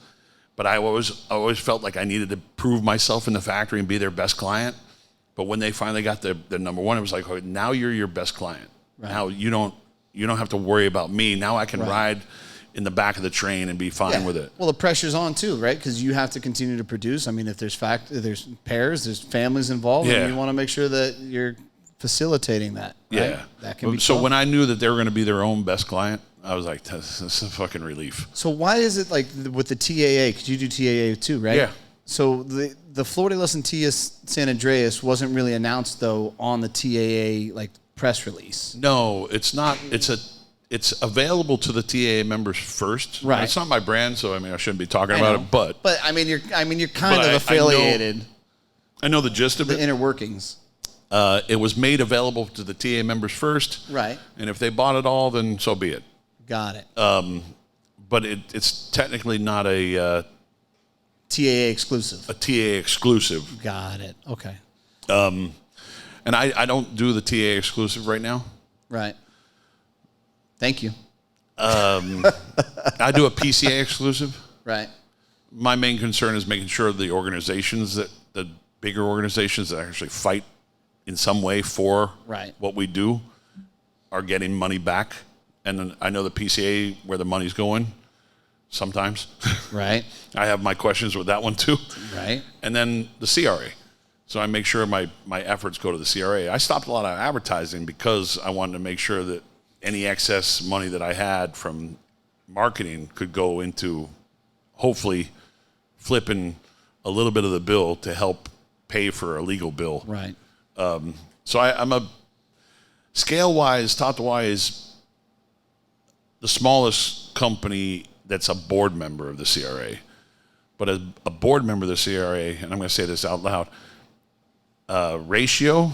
S3: But I always felt like I needed to prove myself in the factory and be their best client. But when they finally got the number one, it was like, oh, now you're your best client.
S2: Right.
S3: Now you don't have to worry about me. Now I can ride in the back of the train and be fine with it.
S2: Well, the pressure's on too, right? Because you have to continue to produce. I mean, if there's there's pairs, there's families involved,
S3: Yeah.
S2: and you want to make sure that you're facilitating that. Right?
S3: Yeah.
S2: That can be
S3: so
S2: tough.
S3: when I knew that they were going to be their own best client, I was like, this is a fucking relief.
S2: So why is it like with the TAA? Because you do TAA too, right?
S3: Yeah.
S2: So the Flor de las Antillas San Andreas wasn't really announced though on the TAA like press release.
S3: No, it's not. It's available to the TAA members first.
S2: Right.
S3: It's not my brand, so I shouldn't be talking
S2: I
S3: about
S2: know.
S3: it. But
S2: I mean you're kind
S3: But
S2: of
S3: I know-
S2: affiliated.
S3: I know the gist of
S2: The
S3: it.
S2: inner workings.
S3: It was made available to the TAA members first.
S2: Right.
S3: And if they bought it all, then so be it.
S2: Got it.
S3: But it's technically not a
S2: TAA exclusive.
S3: A TAA exclusive.
S2: Got it. Okay.
S3: And I don't do the TAA exclusive right now.
S2: Right. Thank you.
S3: I do a PCA exclusive.
S2: Right.
S3: My main concern is making sure the organizations the bigger organizations that actually fight in some way for what we do are getting money back. And then I know the PCA, where the money's going sometimes.
S2: Right.
S3: I have my questions with that one too.
S2: Right.
S3: And then the CRA. So I make sure my efforts go to the CRA. I stopped a lot of advertising because I wanted to make sure that any excess money that I had from marketing could go into hopefully flipping a little bit of the bill to help pay for a legal bill.
S2: Right.
S3: So I'm a scale-wise, Tatuaje is the smallest company that's a board member of the CRA. But as a board member of the CRA, and I'm going to say this out loud, ratio,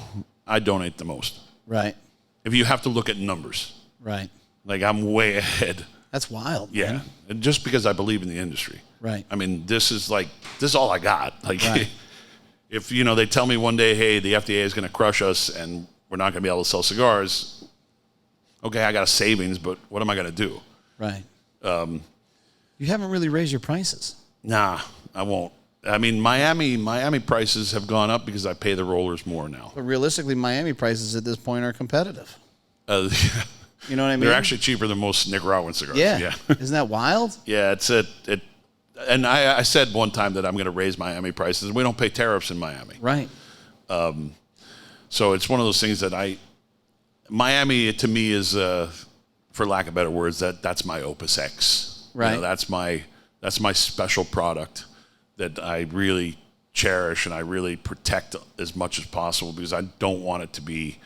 S3: I donate the most.
S2: Right.
S3: If you have to look at numbers.
S2: Right.
S3: Like I'm way ahead.
S2: That's wild.
S3: Yeah.
S2: Man.
S3: And just because I believe in the industry.
S2: Right.
S3: I mean, this is all I got. Like
S2: right.
S3: If, they tell me one day, hey, the FDA is going to crush us and we're not going to be able to sell cigars. Okay, I got a savings, but what am I going to do?
S2: Right. You haven't really raised your prices.
S3: Nah, I won't. I mean, Miami prices have gone up because I pay the rollers more now.
S2: But realistically, Miami prices at this point are competitive. You know what I mean?
S3: They're actually cheaper than most Nicaraguan cigars.
S2: Yeah. Isn't that wild?
S3: Yeah, and I said one time that I'm going to raise Miami prices, and we don't pay tariffs in Miami.
S2: Right.
S3: So it's one of those things that Miami to me is, for lack of better words, that's my Opus X.
S2: Right.
S3: That's my special product that I really cherish and I really protect as much as possible because I don't want it to be,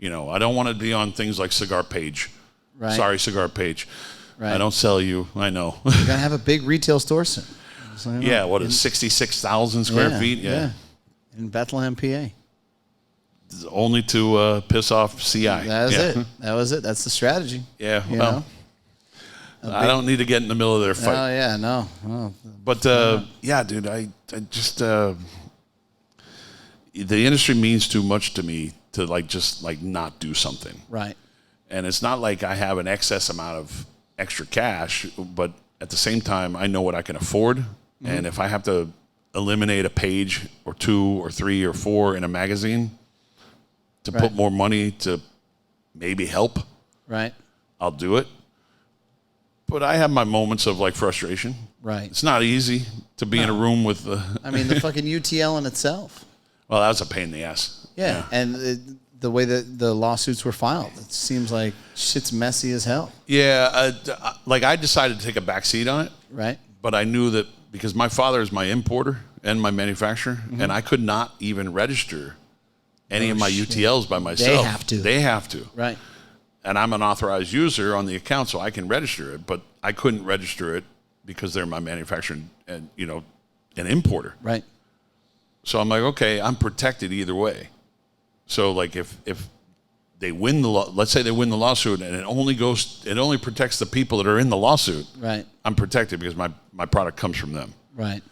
S3: I don't want it to be on things like Cigar Page.
S2: Right.
S3: Sorry, Cigar Page.
S2: Right.
S3: I don't sell you. I know.
S2: You're going to have a big retail store soon. So,
S3: yeah, what is 66,000 square feet? Yeah.
S2: In Bethlehem, PA.
S3: Only to piss off CI.
S2: That was it. That was it. That's the strategy.
S3: Yeah, well, I don't need to get in the middle of their fight.
S2: Oh, yeah, no. Oh.
S3: But, yeah, dude, I just, the industry means too much to me to, just not do something.
S2: Right.
S3: And it's not like I have an excess amount of extra cash, but at the same time, I know what I can afford. Mm-hmm. And if I have to eliminate a page or 2 or 3 or 4 in a magazine to put more money to maybe help,
S2: right,
S3: I'll do it. But I have my moments of frustration.
S2: Right.
S3: It's not easy to be in a room with the.
S2: I mean, the fucking UTL in itself.
S3: Well, that was a pain in the ass.
S2: Yeah. And the way that the lawsuits were filed, it seems like shit's messy as hell.
S3: Yeah. I decided to take a back seat on it.
S2: Right.
S3: But I knew that because my father is my importer and my manufacturer, and I could not even register any of my UTLs by myself. They have to.
S2: Right.
S3: And I'm an authorized user on the account, so I can register it, but I couldn't register it because they're my manufacturer and an importer.
S2: Right.
S3: So I'm like, okay, I'm protected either way. So if they win let's say they win the lawsuit and it only protects the people that are in the lawsuit.
S2: Right.
S3: I'm protected because my product comes from them.
S2: Right.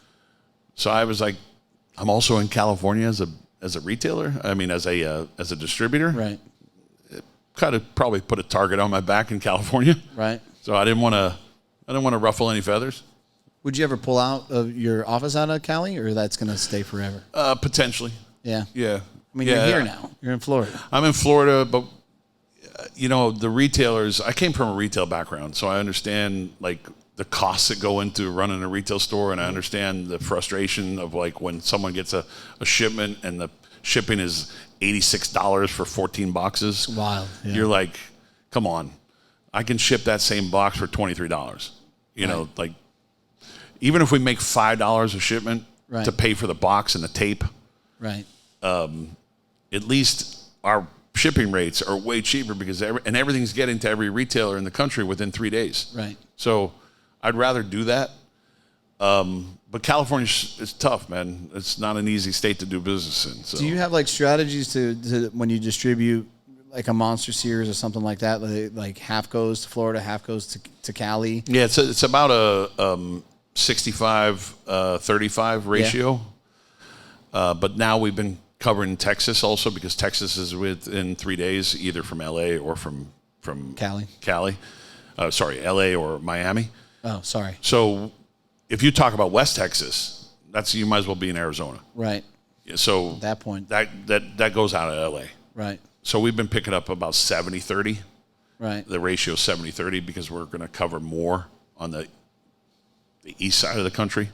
S3: So I was like, I'm also in California as a retailer. I mean, as a distributor.
S2: Right.
S3: Kind of probably put a target on my back in California.
S2: Right.
S3: So I didn't want to ruffle any feathers.
S2: Would you ever pull out of your office out of Cali, or that's going to stay forever?
S3: Potentially.
S2: Yeah.
S3: Yeah.
S2: I mean, you're here now. You're in Florida.
S3: I'm in Florida, but the retailers. I came from a retail background, so I understand the costs that go into running a retail store, and I understand the frustration of when someone gets a shipment and the shipping is $86 for 14 boxes.
S2: It's wild. Yeah.
S3: You're like, come on, I can ship that same box for $23. Even if we make $5 a shipment to pay for the box and the tape,
S2: right?
S3: At least our shipping rates are way cheaper because everything's getting to every retailer in the country within 3 days.
S2: Right.
S3: So I'd rather do that. But California is tough, man. It's not an easy state to do business in. So.
S2: Do you have strategies to when you distribute a Monster Series or something like that? Half goes to Florida, half goes to Cali.
S3: Yeah, it's about 65-35 ratio. But now we've been covering Texas also because Texas is within 3 days, either from LA or from
S2: Cali.
S3: LA or Miami.
S2: Oh, sorry.
S3: So if you talk about West Texas, you might as well be in Arizona.
S2: Right.
S3: So
S2: at that point,
S3: that goes out of LA.
S2: Right.
S3: So we've been picking up about 70-30.
S2: Right.
S3: The ratio is 70-30 because we're going to cover more on the east side of the country.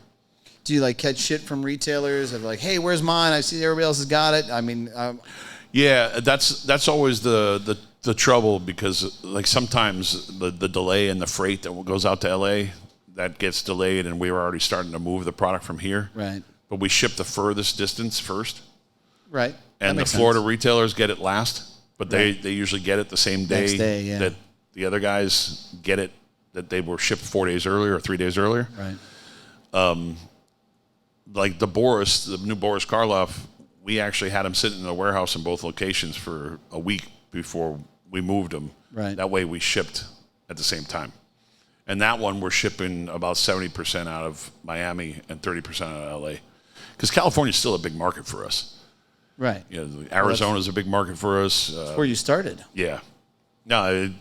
S2: Do you like catch shit from retailers of like, hey, where's mine? I see everybody else has got it. I mean,
S3: yeah, that's always the trouble because like sometimes the delay in the freight that goes out to LA that gets delayed and we were already starting to move the product from here.
S2: Right.
S3: But we ship the furthest distance first.
S2: Right.
S3: And the Florida retailers get it last, but they usually get it the same day,
S2: next day, yeah.
S3: that the other guys get it that they were shipped 4 days earlier or 3 days earlier.
S2: Right.
S3: Like the new Boris Karloff, we actually had him sitting in the warehouse in both locations for a week before we moved him.
S2: Right.
S3: That way we shipped at the same time. And that one we're shipping about 70% out of Miami and 30% out of LA. Because California is still a big market for us.
S2: Right.
S3: You know, Arizona is a big market for us.
S2: That's where you started.
S3: Yeah. No,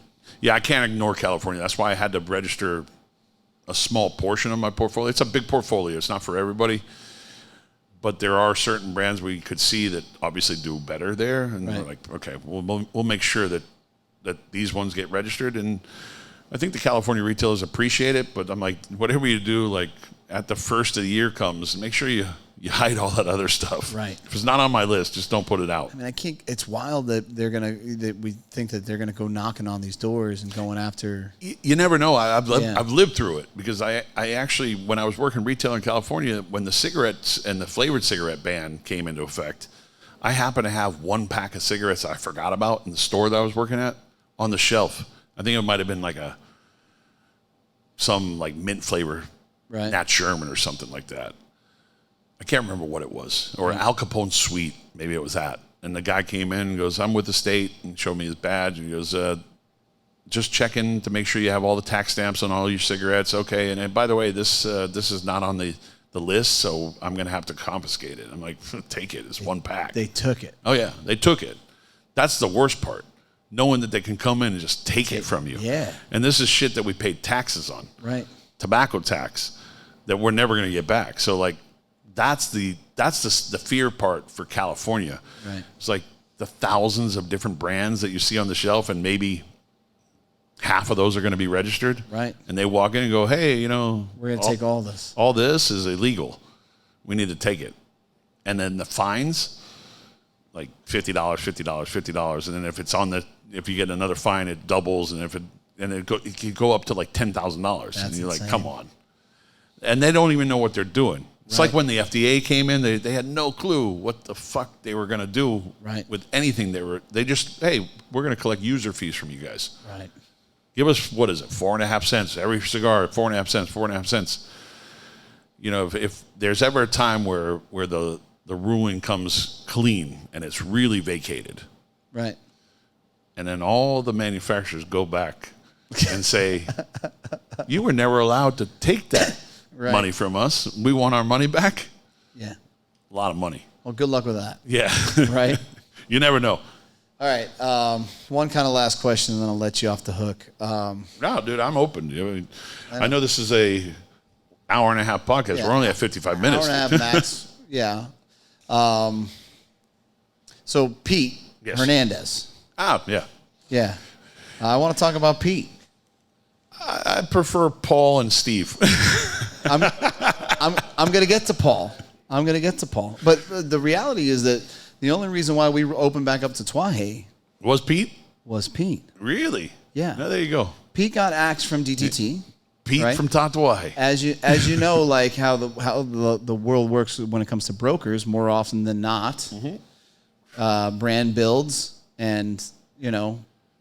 S3: I can't ignore California. That's why I had to register a small portion of my portfolio. It's a big portfolio. It's not for everybody. But there are certain brands we could see that obviously do better there. And we're like, okay, we'll make sure that these ones get registered. And I think the California retailers appreciate it. But I'm like, whatever you do, like at the first of the year comes, make sure you hide all that other stuff.
S2: Right.
S3: If it's not on my list, just don't put it out.
S2: I mean, it's wild that we think that they're gonna go knocking on these doors and going after.
S3: You never know. I've lived through it because I actually, when I was working retail in California, when the cigarettes and the flavored cigarette ban came into effect, I happened to have one pack of cigarettes I forgot about in the store that I was working at on the shelf. I think it might have been like some mint flavor,
S2: right?
S3: Nat Sherman or something like that. I can't remember what it was. Or Al Capone Sweet, maybe it was that. And the guy came in and goes, I'm with the state, and showed me his badge. And he goes, just checking to make sure you have all the tax stamps on all your cigarettes. Okay, and by the way, this is not on the list, so I'm going to have to confiscate it. I'm like, take it. It's one pack.
S2: They took it.
S3: Oh, yeah, they took it. That's the worst part, knowing that they can come in and just take it from you.
S2: Yeah.
S3: And this is shit that we paid taxes on.
S2: Right.
S3: Tobacco tax that we're never going to get back. So, like, that's the fear part for California.
S2: Right.
S3: It's like the thousands of different brands that you see on the shelf, and maybe half of those are going to be registered.
S2: Right.
S3: And they walk in and go, hey,
S2: we're going to take all this.
S3: All this is illegal. We need to take it. And then the fines, like $50, $50, $50. And then if you get another fine, it doubles. And it could go up to like $10,000. And you're
S2: insane.
S3: like, come on. And they don't even know what they're doing. It's like when the FDA came in, they had no clue what the fuck they were going to do with anything. They just, hey, we're going to collect user fees from you guys.
S2: Right.
S3: Give us, what is it, 4.5 cents every cigar, 4.5 cents, 4.5 cents. You know, if there's ever a time where the ruling comes clean and it's really vacated,
S2: right,
S3: and then all the manufacturers go back and say, you were never allowed to take that money from us. We want our money back.
S2: Yeah.
S3: A lot of money.
S2: Well, good luck with that.
S3: Yeah.
S2: Right?
S3: You never know.
S2: All right. One kind of last question, and then I'll let you off the hook.
S3: No, dude, I'm open. I know this is a hour and a half podcast.
S2: Yeah.
S3: We're only at 55 minutes.
S2: Hour and a half max. Yeah. So Pete Hernandez.
S3: Yeah.
S2: Yeah. I want to talk about Pete.
S3: I prefer Paul and Steve.
S2: I'm going to get to Paul. But the reality is that the only reason why we opened back up to Tatuaje
S3: was Pete.
S2: Yeah.
S3: Really? No, there you go.
S2: Pete got axed from DTT.
S3: Pete from Tatuaje.
S2: As you know, like how the world works when it comes to brokers, more often than not, brand builds, and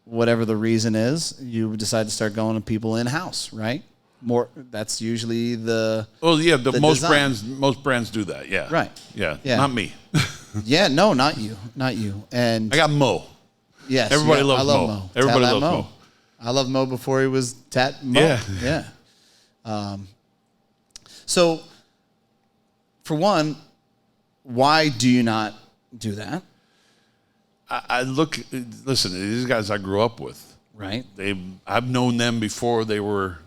S2: whatever the reason is, you decide to start going to people in house, right? That's usually the
S3: most
S2: design.
S3: most brands do that. Yeah.
S2: Right.
S3: Yeah. Not me.
S2: Yeah, no, not you. And
S3: I got Mo.
S2: Yes.
S3: Everybody loves
S2: I love
S3: Mo.
S2: Mo.
S3: Everybody loves Mo.
S2: I love Mo before he was Tat Mo.
S3: Yeah.
S2: Yeah. So, for one, why do you not do that?
S3: Listen, these guys I grew up with.
S2: Right.
S3: I've known them before they were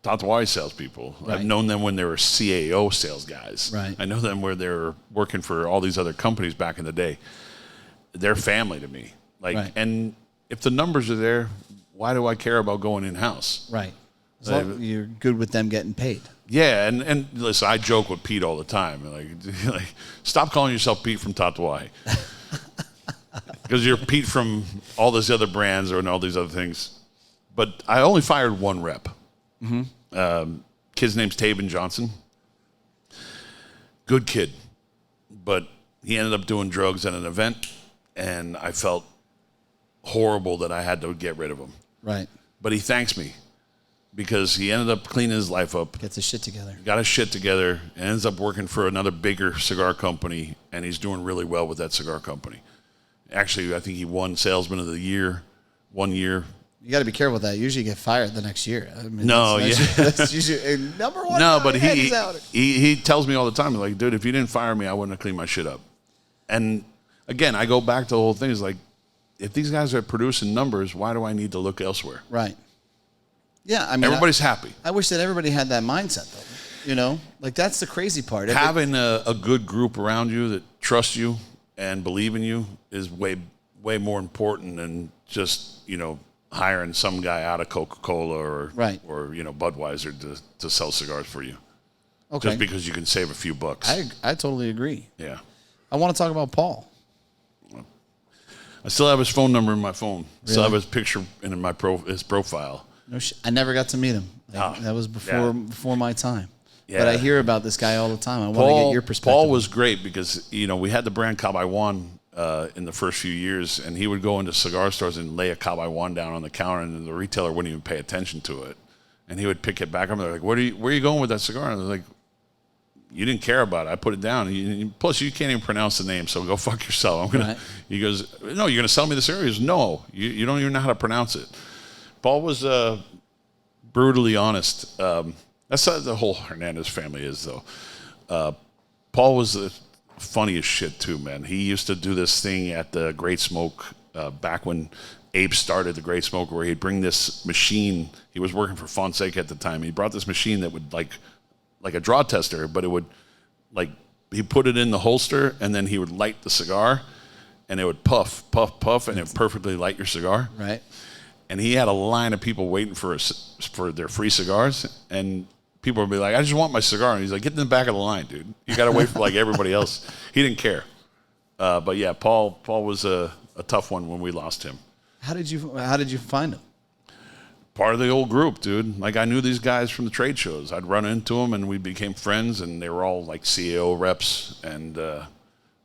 S3: Tatuaje salespeople.
S2: Right.
S3: I've known them when they were CAO sales guys.
S2: Right.
S3: I know them where they were working for all these other companies back in the day. They're family to me.
S2: Right.
S3: And if the numbers are there, why do I care about going in-house?
S2: Right. As long as you're good with them getting paid.
S3: Yeah, and listen, I joke with Pete all the time. Like stop calling yourself Pete from Tatuaje. Because you're Pete from all these other brands and all these other things. But I only fired one rep. Mm-hmm. Kid's name's Taven Johnson. Good kid. But he ended up doing drugs at an event, and I felt horrible that I had to get rid of him.
S2: Right.
S3: But he thanks me because he ended up cleaning his life up.
S2: Gets his shit together.
S3: Got his shit together, and ends up working for another bigger cigar company, and he's doing really well with that cigar company. Actually, I think he won Salesman of the Year 1 year.
S2: You got to be careful with that. Usually you get fired the next year. I mean,
S3: No,
S2: that's usually number one.
S3: No, but he tells me all the time, like, dude, if you didn't fire me, I wouldn't have cleaned my shit up. And again, I go back to the whole thing. Is like, if these guys are producing numbers, why do I need to look elsewhere?
S2: Right. Yeah, I mean,
S3: everybody's happy.
S2: I wish that everybody had that mindset, though. You know, like that's the crazy part.
S3: Having a good group around you that trusts you and believe in you is way more important than just, hiring some guy out of Coca-Cola or Budweiser to sell cigars for you.
S2: Okay.
S3: Just because you can save a few bucks.
S2: I totally agree.
S3: Yeah.
S2: I want to talk about Paul.
S3: I still have his phone number in my phone.
S2: Really?
S3: Still have his picture in his profile.
S2: No, I never got to meet him. That was before my time. Yeah. But I hear about this guy all the time. I want to get your perspective.
S3: Paul was great because, we had the brand Cabai Juan in the first few years, and he would go into cigar stores and lay a Cabai Juan down on the counter, and the retailer wouldn't even pay attention to it. And he would pick it back up, and they're like, where are you going with that cigar? And I was like, you didn't care about it. I put it down. Plus, you can't even pronounce the name, so go fuck yourself.
S2: Right.
S3: He goes, no, you're going to sell me the cigar? He goes, no, you don't even know how to pronounce it. Paul was brutally honest. That's how the whole Hernandez family is, though. Paul was the funniest shit, too, man. He used to do this thing at the Great Smoke back when Abe started the Great Smoke, where he'd bring this machine. He was working for Fonseca at the time. He brought this machine that would, like a draw tester, but it would, he put it in the holster, and then he would light the cigar, and it would puff, puff, puff, and it would perfectly light your cigar.
S2: Right.
S3: And he had a line of people waiting for their free cigars, and people would be like, I just want my cigar. And he's like, get in the back of the line, dude. You got to wait for like everybody else. He didn't care. But yeah, Paul was a tough one when we lost him.
S2: How did you find him?
S3: Part of the old group, dude. Like, I knew these guys from the trade shows. I'd run into them, and we became friends, and they were all like CAO reps. And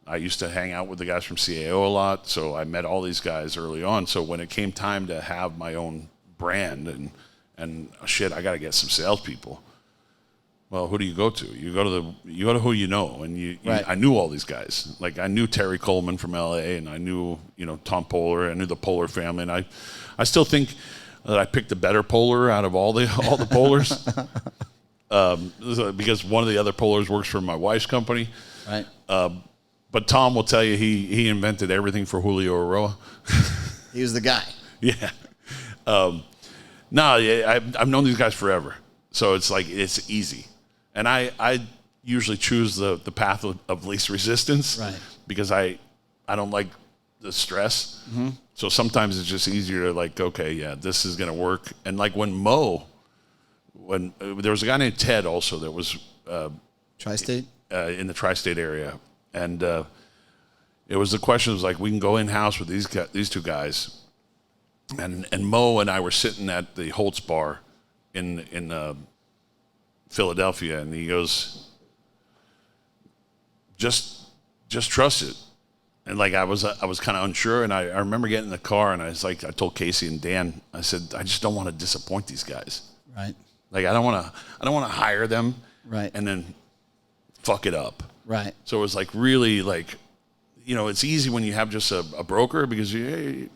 S3: I used to hang out with the guys from CAO a lot, so I met all these guys early on. So when it came time to have my own brand and shit, I got to get some salespeople. Well, who do you go to? You go to who you know, and
S2: Right.
S3: I knew all these guys. Like, I knew Terry Coleman from LA, and I knew Tom Poehler. I knew the Poehler family, and I still think that I picked the better Poehler out of all the Poehlers, because one of the other Poehlers works for my wife's company.
S2: Right.
S3: But Tom will tell you he invented everything for Julio Aroa.
S2: He was the guy.
S3: Yeah. I've known these guys forever, so it's like it's easy. And I usually choose the path of least resistance,
S2: right?
S3: Because I don't like the stress. Mm-hmm. So sometimes it's just easier to like, okay, yeah, this is gonna work. And like when there was a guy named Ted also that was
S2: Tri-State
S3: in the Tri-State area, and it was the question was like, we can go in house with these two guys, and Mo and I were sitting at the Holtz bar in Philadelphia, and he goes, just trust it. And like I was kind of unsure, and I remember getting in the car, and I told Casey and Dan, I said, I just don't want to disappoint these guys.
S2: Right.
S3: Like I don't want to hire them.
S2: Right.
S3: And then fuck it up.
S2: Right.
S3: So it was like really like, it's easy when you have just a broker because you're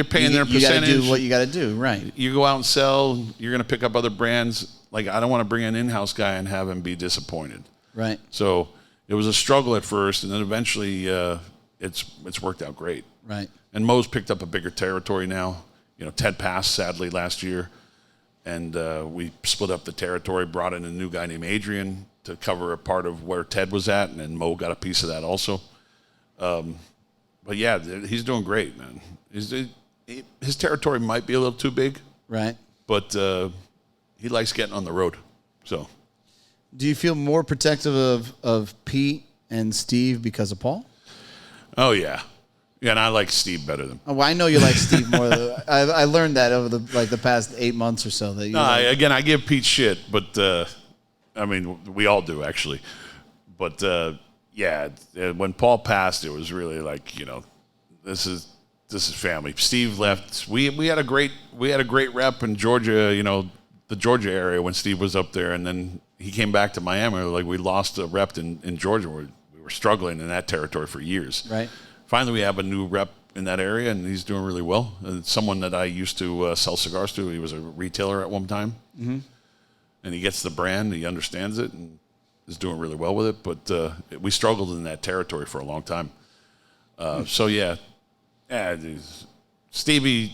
S3: paying their percentage.
S2: You got to do what you got to do. Right.
S3: You go out and sell. You're going to pick up other brands. like I don't want to bring an in-house guy and have him be disappointed.
S2: Right.
S3: So it was a struggle at first, and then eventually it's worked out great.
S2: Right.
S3: And Mo's picked up a bigger territory now. You know, Ted passed sadly last year, and we split up the territory, brought in a new guy named Adrian to cover a part of where Ted was at, and then Mo got a piece of that also. But yeah, he's doing great, man. His territory might be a little too big,
S2: Right.
S3: but he likes getting on the road. So,
S2: Do you feel more protective of Pete and Steve because of Paul?
S3: oh yeah, yeah, and I like Steve better than.
S2: Oh, well, I know you like Steve more. I learned that over the past 8 months or so. That you
S3: No, I give Pete shit, but I mean, we all do actually. But yeah, when Paul passed, it was really like, you know, this is family. Steve left. We had a great rep in Georgia, you know, the Georgia area when Steve was up there, and then he came back to Miami. Like we lost a rep in Georgia. We were struggling in that territory for years.
S2: Right.
S3: Finally, we have a new rep in that area, and he's doing really well. And it's someone that I used to sell cigars to. He was a retailer at one time, and he gets the brand. He understands it and is doing really well with it. But we struggled in that territory for a long time. So yeah, Stevie.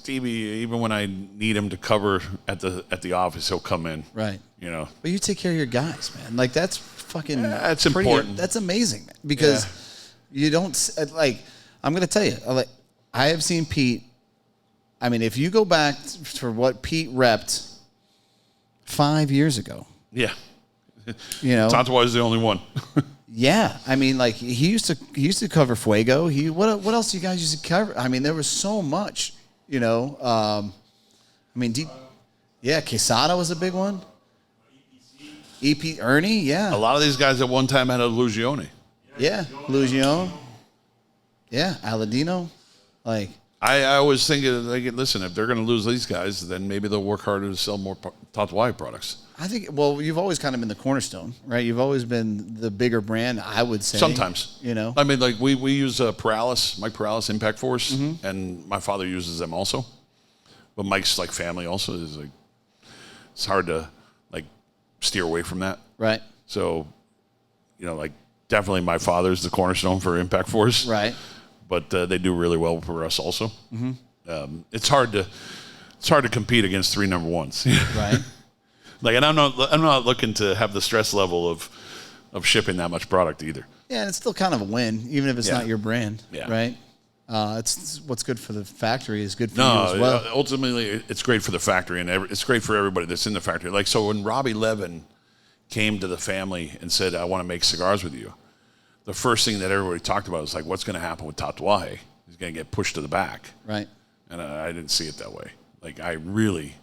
S3: Even when I need him to cover at the office, he'll come in.
S2: Right.
S3: You know.
S2: But you take care of your guys, man. Like that's fucking.
S3: That's
S2: pretty,
S3: important.
S2: That's amazing, man. Because you don't like. I'm gonna tell you. I have seen Pete. I mean, if you go back for what Pete repped 5 years ago.
S3: Yeah.
S2: You know.
S3: Tatuaje is the only one.
S2: Yeah, I mean, like he used to cover Fuego. What else do you guys used to cover? I mean, there was so much. You know, I mean, Quesada was a big one. EP Ernie, yeah.
S3: A lot of these guys at one time had a Lugione.
S2: Yeah, Lugione. Yeah, Aladino. Like,
S3: I always think, like, listen, if they're going to lose these guys, then maybe they'll work harder to sell more Tatuaje products.
S2: I think, well, you've always kind of been the cornerstone, right? You've always been the bigger brand, I would say.
S3: Sometimes.
S2: You know?
S3: I mean, like, we use Mike Paralis Impact Force, and my father uses them also. But Mike's, like, family also is, like, it's hard to, like, steer away from that.
S2: Right.
S3: So, you know, like, definitely my father's the cornerstone for Impact Force.
S2: Right.
S3: But they do really well for us also. It's hard to compete against 3 number ones.
S2: Right.
S3: Like, and I'm not looking to have the stress level of shipping that much product either.
S2: Yeah, and it's still kind of a win, even if it's not your brand.
S3: Yeah.
S2: Right. It's what's good for the factory is good for you as well.
S3: Ultimately, it's great for the factory, and it's great for everybody that's in the factory. Like, so when Robbie Levin came to the family and said, "I want to make cigars with you," the first thing that everybody talked about was like, "What's going to happen with Tatuaje? He's going to get pushed to the back."
S2: Right.
S3: And I didn't see it that way. Like, I really,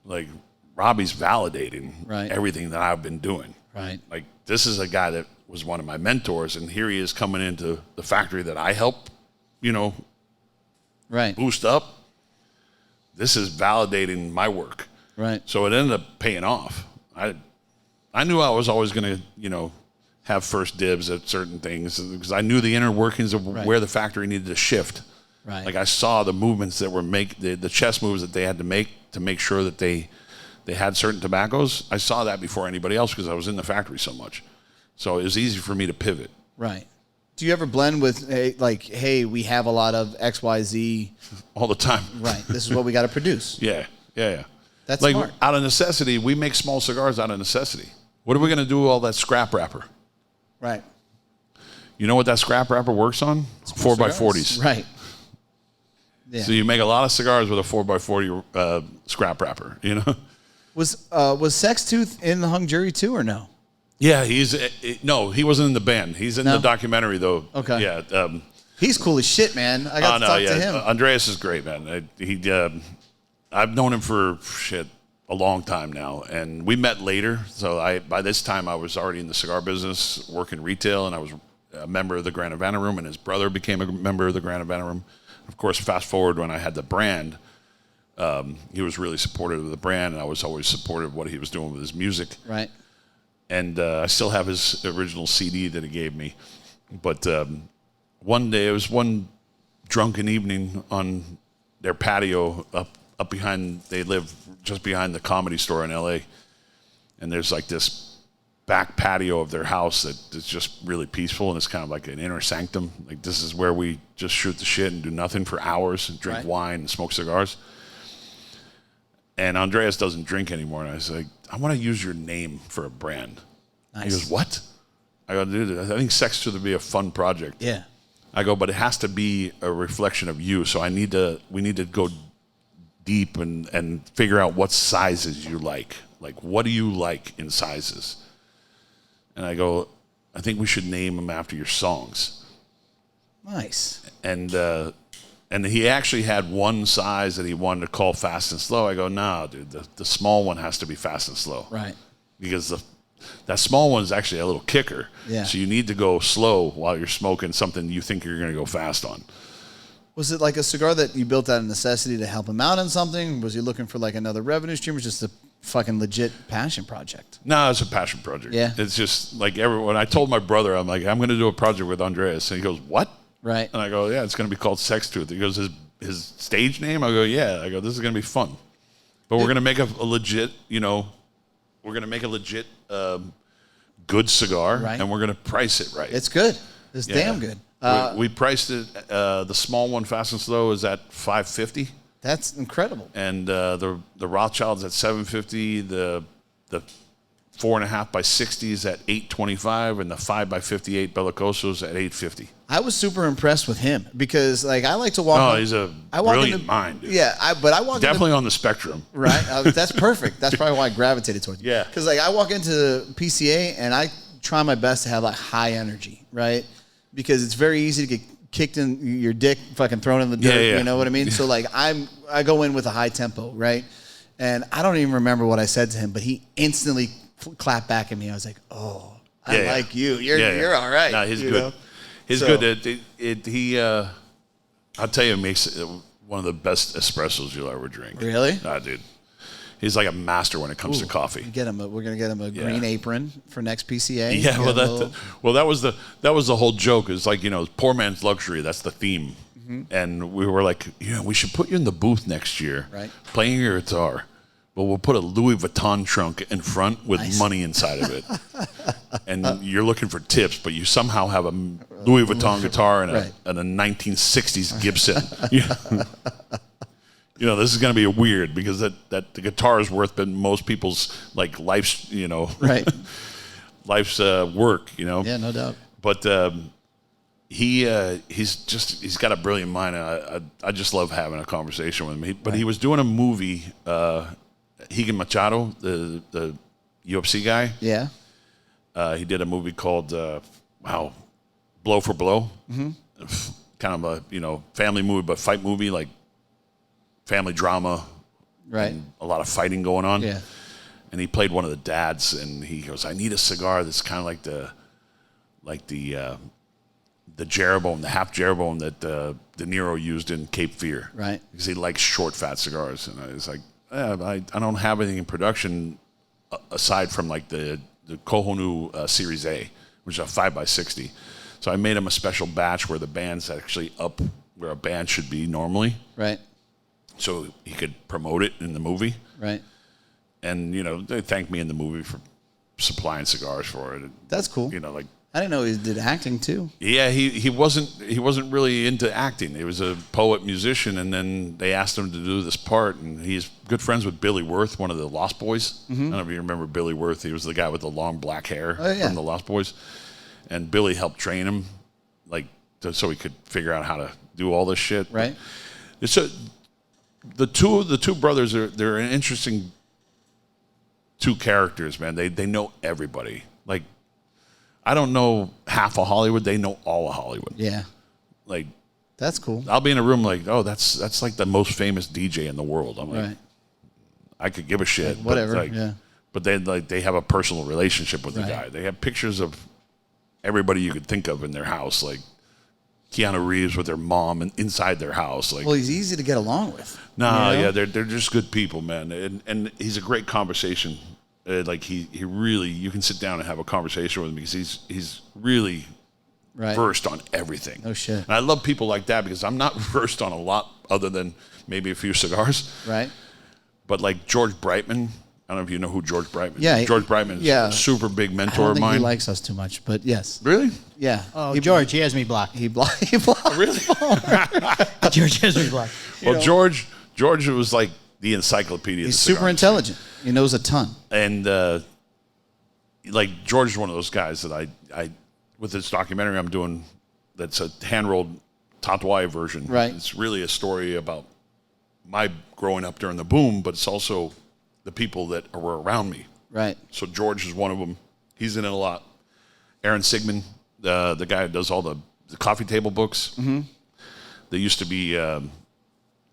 S3: like, Robbie's validating everything that I've been doing.
S2: Right.
S3: Like, this is a guy that was one of my mentors, and here he is coming into the factory that I help, you know, boost up. This is validating my work.
S2: Right.
S3: So it ended up paying off. I knew I was always going to, you know, have first dibs at certain things because I knew the inner workings of where the factory needed to shift.
S2: Right.
S3: Like, I saw the movements that were the chess moves that they had to make sure that they had certain tobaccos. I saw that before anybody else because I was in the factory so much. So it was easy for me to pivot. Right.
S2: Do you ever blend with, hey, we have a lot of XYZ?
S3: All the time.
S2: Right. This is what we got to produce.
S3: Yeah.
S2: That's
S3: like,
S2: smart.
S3: Out of necessity, we make small cigars out of necessity. What are we going to do with all that scrap wrapper?
S2: Right.
S3: You know what that scrap wrapper works on? 4x40s.
S2: Right. Yeah.
S3: So you make a lot of cigars with a 4x40 scrap wrapper, you know?
S2: Was Sextooth in the hung jury too or no?
S3: Yeah, no, he wasn't in the band. He's in the documentary though.
S2: Okay.
S3: Yeah.
S2: He's cool as shit, man. I got to talk to him.
S3: Andreas is great, man. I've known him for a long time now, and we met later. So by this time I was already in the cigar business, working retail, and I was a member of the Grand Havana Room, and his brother became a member of the Grand Havana Room. Of course, fast forward when I had the brand, he was really supportive of the brand, and I was always supportive of what he was doing with his music.
S2: Right.
S3: And I still have his original CD that he gave me. But one day, it was one drunken evening on their patio up behind. They live just behind the Comedy Store in L.A. And there's like this back patio of their house that is just really peaceful, and it's kind of like an inner sanctum. Like this is where we just shoot the shit and do nothing for hours and drink wine and smoke cigars. And Andreas doesn't drink anymore, and I was like, I want to use your name for a brand. Nice. He goes, what? I go, dude, I think Sex to be a fun project.
S2: Yeah.
S3: I go, but it has to be a reflection of you. So we need to go deep and figure out what sizes you like. Like, what do you like in sizes? And I go, I think we should name them after your songs.
S2: Nice.
S3: And he actually had one size that he wanted to call Fast and Slow. I go, nah, dude, the small one has to be Fast and Slow.
S2: Right.
S3: Because that small one is actually a little kicker.
S2: Yeah.
S3: So you need to go slow while you're smoking something you think you're going to go fast on.
S2: Was it like a cigar that you built out of necessity to help him out on something? Was he looking for like another revenue stream, or just a fucking legit passion project?
S3: No, it's a passion project.
S2: Yeah.
S3: It's just like when I told my brother, I'm like, I'm going to do a project with Andreas. And he goes, what?
S2: Right.
S3: And I go, yeah, it's going to be called Sex Tooth. He goes, his stage name? I go, yeah. I go, this is going to be fun. But we're going to make a legit, good cigar,
S2: right,
S3: and we're going to price it right.
S2: It's good. It's damn good.
S3: We priced it. The small one, Fast and Slow, is at $550.
S2: That's incredible.
S3: And the Rothschild's at $750. The 4.5 by 60 is at $825, and the 5 by 58 Bellicoso's at $850.
S2: I was super impressed with him because, like, I like to walk.
S3: Oh, he's a brilliant mind, dude.
S2: Yeah, but I walk
S3: definitely on the spectrum.
S2: Right, that's perfect. That's probably why I gravitated towards you.
S3: Yeah,
S2: because like I walk into PCA and I try my best to have like high energy, right? Because it's very easy to get kicked in your dick, fucking thrown in the dirt.
S3: Yeah.
S2: You know what I mean? So like I go in with a high tempo, right? And I don't even remember what I said to him, but he instantly clapped back at me. I was like, "Oh, I like you. You're all right."
S3: No, he's good.
S2: Know?
S3: He's good. I'll tell you, it makes one of the best espressos you'll ever drink.
S2: Really?
S3: Nah, dude. He's like a master when it comes to coffee.
S2: We're gonna get him a green apron for next PCA.
S3: Yeah, that was the whole joke. It's like, poor man's luxury. That's the theme. Mm-hmm. And we were like, we should put you in the booth next year,
S2: right, playing
S3: your guitar. But we'll put a Louis Vuitton trunk in front with money inside of it. And you're looking for tips, but you somehow have a Louis Vuitton guitar and a 1960s Gibson. This is going to be weird because that the guitar is worth most people's like life's, life's work,
S2: Yeah, no doubt.
S3: But he's got a brilliant mind. And I just love having a conversation with him. He was doing a movie, Higan Machado, the UFC guy.
S2: Yeah.
S3: He did a movie called Blow for Blow. Mm-hmm. Kind of a family movie, but fight movie, like family drama.
S2: Right.
S3: And a lot of fighting going on.
S2: Yeah.
S3: And he played one of the dads, and he goes, "I need a cigar that's kind of like the Jeroboam, the half Jeroboam that De Niro used in Cape Fear."
S2: Right.
S3: Because he likes short, fat cigars. And I was like, I don't have anything in production aside from like the Kohonu Series A, which is a 5 by 60. So I made him a special batch where the band's actually up where a band should be normally.
S2: Right.
S3: So he could promote it in the movie.
S2: Right.
S3: And, they thanked me in the movie for supplying cigars for it.
S2: That's cool. I didn't know he did acting too.
S3: Yeah, he wasn't really into acting. He was a poet musician, and then they asked him to do this part, and he's good friends with Billy Worth, one of the Lost Boys. Mm-hmm. I don't know if you remember Billy Worth. He was the guy with the long black hair from the Lost Boys, and Billy helped train him, so he could figure out how to do all this shit.
S2: Right.
S3: But the two brothers they're an interesting two characters, man. They know everybody. Like, I don't know half of Hollywood. They know all of Hollywood.
S2: Yeah.
S3: Like,
S2: that's cool.
S3: I'll be in a room like, oh, that's like the most famous DJ in the world. I'm like, I could give a shit.
S2: Like, whatever.
S3: But they have a personal relationship with the guy. They have pictures of everybody you could think of in their house, like Keanu Reeves with their mom and inside their house. Like,
S2: well, he's easy to get along with.
S3: They're just good people, man. And he's a great conversation. He really, you can sit down and have a conversation with him because he's really versed on everything.
S2: Oh, shit.
S3: And I love people like that because I'm not versed on a lot other than maybe a few cigars.
S2: Right.
S3: But like George Brightman, I don't know if you know who George Brightman
S2: is.
S3: is. George Brightman is a super big mentor of mine.
S2: He likes us too much, but yes.
S3: Really?
S2: Yeah.
S1: Oh, George, he has me blocked.
S2: He blocked.
S3: Really?
S1: George has me blocked.
S3: Well, George was like the encyclopedia.
S2: He's super intelligent. He knows a ton.
S3: And like George is one of those guys that I with this documentary I'm doing that's a hand-rolled Tatuaje version.
S2: Right.
S3: It's really a story about my growing up during the boom, but it's also the people that were around me.
S2: Right.
S3: So George is one of them. He's in it a lot. Aaron Sigmund, the guy that does all the coffee table books. Mm-hmm. They used to be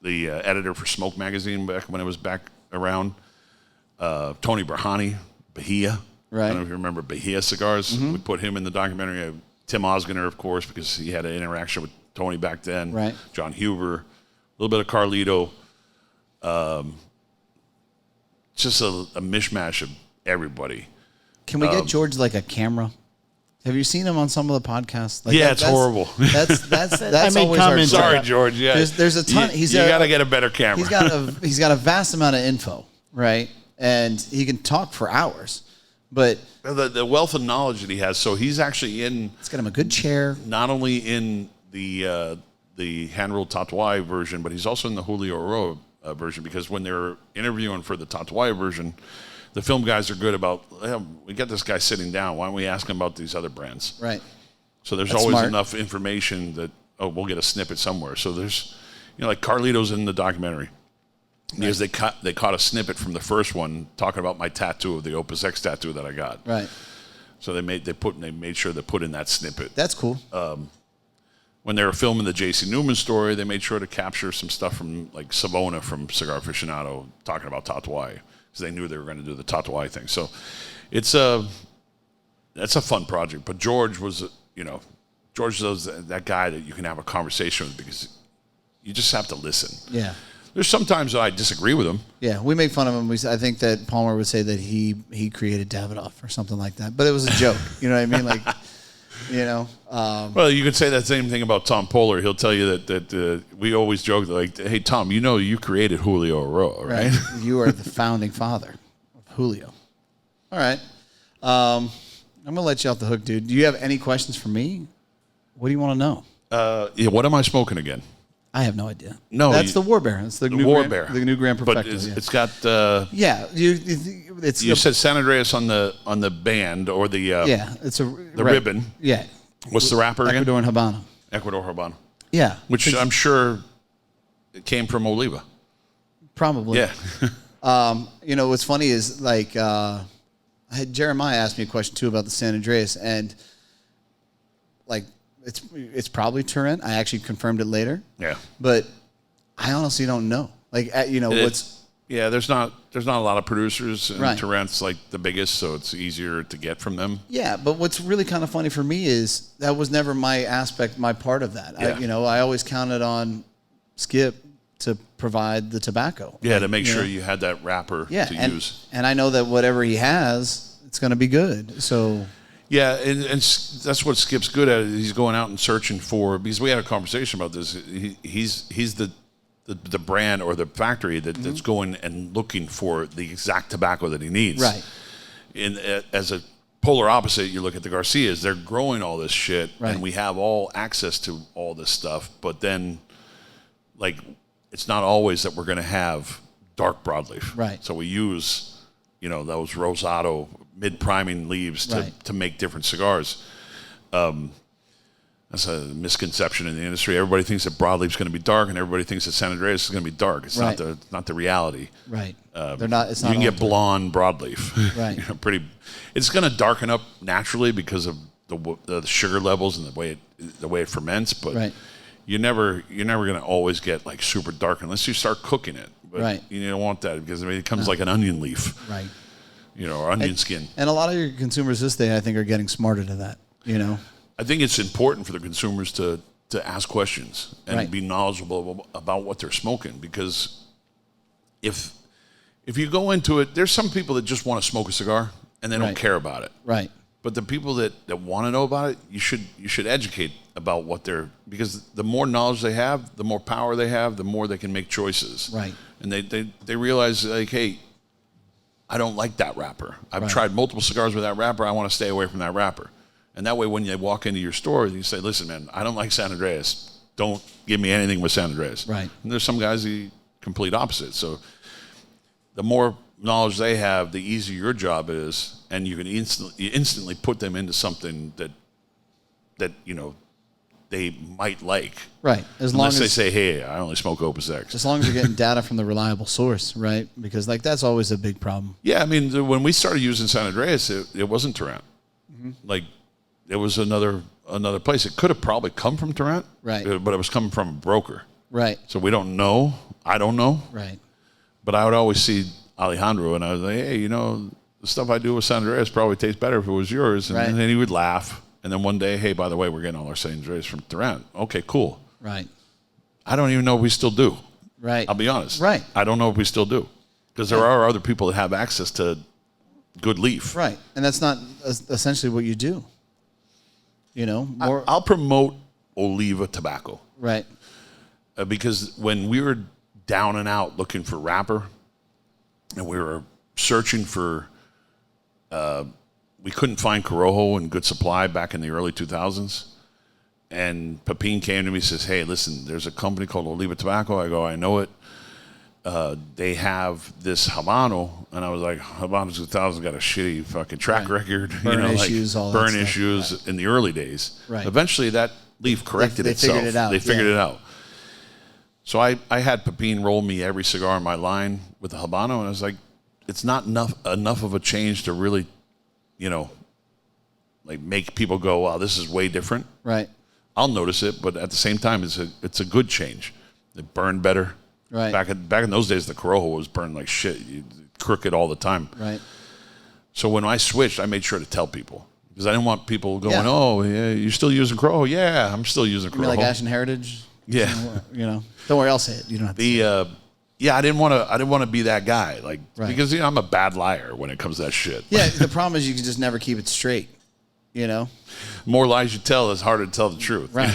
S3: the editor for Smoke Magazine back when it was back around. Tony Berhani, Bahia.
S2: Right.
S3: I don't know if you remember Bahia Cigars.
S2: Mm-hmm.
S3: We put him in the documentary. Tim Osgener, of course, because he had an interaction with Tony back then.
S2: Right.
S3: John Huber, a little bit of Carlito. Just a mishmash of everybody.
S2: Can we get George like a camera? Have you seen him on some of the podcasts? Like
S3: Yeah, it's horrible.
S2: That's
S1: I made
S2: always
S1: comments.
S2: our
S3: Sorry,
S2: job.
S3: George. Yeah,
S2: There's a ton.
S3: You got to get a better camera.
S2: He's got a vast amount of info, right? And he can talk for hours, but
S3: the wealth of knowledge that he has. So he's actually in.
S2: it's got him a good chair.
S3: Not only in the hand-rolled Tatuaje version, but he's also in the Julio Oro version, because when they're interviewing for the Tatuaje version, the film guys are good about, we got this guy sitting down, why don't we ask him about these other brands?
S2: Right.
S3: So there's
S2: That's
S3: always
S2: smart.
S3: enough information that, we'll get a snippet somewhere. So there's, like Carlito's in the documentary. Because they caught a snippet from the first one talking about my tattoo, the Opus X tattoo that I got.
S2: Right.
S3: So they made sure to put in that snippet.
S2: That's cool.
S3: When they were filming the J.C. Newman story, they made sure to capture some stuff from like Savona from Cigar Aficionado talking about Tatuaje, because they knew they were going to do the Tatuaje thing. So that's a fun project. But George was, George was that guy that you can have a conversation with, because you just have to listen.
S2: Yeah.
S3: There's sometimes I disagree with him.
S2: Yeah, we make fun of him. I think that Palmer would say that he created Davidoff or something like that, but it was a joke. You know what I mean? Like,
S3: Well, you could say that same thing about Tom Poehler. He'll tell you that we always joke like, "Hey, Tom, you created Julio Oro, right?"
S2: You are the founding father of Julio. All right. I'm going to let you off the hook, dude. Do you have any questions for me? What do you want to know?
S3: Yeah, what am I smoking again?
S2: I have no idea.
S3: No,
S2: that's the War Bear. It's the new
S3: War
S2: Grand,
S3: Bear,
S2: the new Grand Perfecto.
S3: But it's got.
S2: It's
S3: You said San Andreas on the band or the
S2: it's the
S3: ribbon.
S2: Yeah.
S3: What's the wrapper again?
S2: Ecuador and Habana.
S3: Ecuador Habana.
S2: Yeah.
S3: Which I'm sure it came from Oliva.
S2: Probably.
S3: Yeah.
S2: What's funny is like Jeremiah asked me a question too about the San Andreas, and like it's probably Turin. I actually confirmed it later.
S3: Yeah.
S2: But I honestly don't know. Like
S3: Yeah, there's not a lot of producers, and
S2: Right.
S3: Torrent's like the biggest, so it's easier to get from them.
S2: Yeah, but what's really kind of funny for me is that was never my part of that.
S3: Yeah.
S2: I always counted on Skip to provide the tobacco.
S3: Yeah, to make sure you had that wrapper to use.
S2: And I know that whatever he has, it's going to be good. So
S3: Yeah, and that's what Skip's good at. He's going out and searching for, because we had a conversation about this. He's the brand or the factory that's going and looking for the exact tobacco that he needs.
S2: Right.
S3: And as a polar opposite, you look at the Garcias. They're growing all this shit,
S2: Right.
S3: and we have all access to all this stuff. But then, like, it's not always that we're going to have dark broadleaf.
S2: Right.
S3: So we use, those rosado mid-priming leaves to make different cigars. That's a misconception in the industry. Everybody thinks that broadleaf is going to be dark, and everybody thinks that San Andreas is going to be dark. It's not the reality.
S2: right, they're not. It's not.
S3: You can get
S2: all-
S3: blonde broadleaf.
S2: Right.
S3: It's going to darken up naturally because of the sugar levels and the way it ferments. But
S2: Right.
S3: you're never going to always get like super dark unless you start cooking it. But
S2: Right.
S3: you don't want that, because it comes like an onion leaf.
S2: Right.
S3: Or onion skin.
S2: And a lot of your consumers this day, I think, are getting smarter to that.
S3: I think it's important for the consumers to ask questions and
S2: Right.
S3: be knowledgeable about what they're smoking, because if you go into it, there's some people that just want to smoke a cigar and they don't
S2: Right.
S3: care about it.
S2: Right.
S3: But the people that want to know about it, you should educate about what they're, because the more knowledge they have, the more power they have, the more they can make choices.
S1: Right.
S3: And they realize, like, hey, I don't like that wrapper. I've
S1: Right.
S3: tried multiple cigars with that wrapper. I want to stay away from that wrapper. And that way, when you walk into your store, you say, listen, man, I don't like San Andreas. Don't give me anything with San Andreas.
S1: Right.
S3: And there's some guys the complete opposite. So the more knowledge they have, the easier your job is, and you can instantly put them into something that you know they might like.
S1: Right. As long
S3: Unless they
S1: as
S3: say, hey, I only smoke Opus X.
S1: as long as you're getting data from the reliable source, right? Because like that's always a big problem.
S3: Yeah, I mean, when we started using San Andreas, it wasn't Tarrant. Like, it was another place. It could have probably come from Tarrant,
S1: Right.
S3: But it was coming from a broker.
S1: Right.
S3: So we don't know. I don't know.
S1: Right.
S3: But I would always see Alejandro, and I was like, hey, you know, the stuff I do with San Andreas probably tastes better if it was yours. And,
S1: Right.
S3: and then he would laugh. And then one day, hey, by the way, we're getting all our San Andreas from Tarrant. Okay, cool.
S1: Right.
S3: I don't even know if we still do.
S1: Right.
S3: I'll be honest.
S1: Right.
S3: I don't know if we still do. Because there are other people that have access to good leaf.
S1: Right. And that's not essentially what you do. You know, more
S3: I'll promote Oliva tobacco.
S1: right.
S3: Because when we were down and out looking for wrapper, and we were searching for, we couldn't find Corojo in good supply back in the early 2000s. And Pepin came to me and says, hey, listen, there's a company called Oliva Tobacco. I go, I know it. They have this Habano. And I was like, Habano 2000 got a shitty fucking track record.
S1: Burn issues, all that
S3: burn
S1: stuff.
S3: issues in the early days.
S1: Right.
S3: Eventually that leaf corrected
S1: They
S3: itself.
S1: figured it out,
S3: They figured
S1: yeah.
S3: it out. So I had Pepin roll me every cigar in my line with the Habano, and I was like, it's not enough of a change to really, you know, like make people go, wow, this is way different.
S1: Right.
S3: I'll notice it, but at the same time, it's a good change. It burned better.
S1: Right.
S3: Back in those days, the Corojo was burned like shit, crooked all the time.
S1: Right.
S3: So when I switched, I made sure to tell people, because I didn't want people going,
S1: Yeah.
S3: oh, yeah, you're still using Corojo? Yeah, I'm still using
S1: You mean
S3: Corojo.
S1: like Ashen Heritage?
S3: Yeah.
S1: You know. Don't worry, I'll say it. You don't have to. Say it.
S3: Yeah, I didn't want to be that guy, like,
S1: Right.
S3: because I'm a bad liar when it comes to that shit.
S1: Yeah, the problem is you can just never keep it straight. You know?
S3: More lies you tell, it's harder to tell the truth.
S1: Right.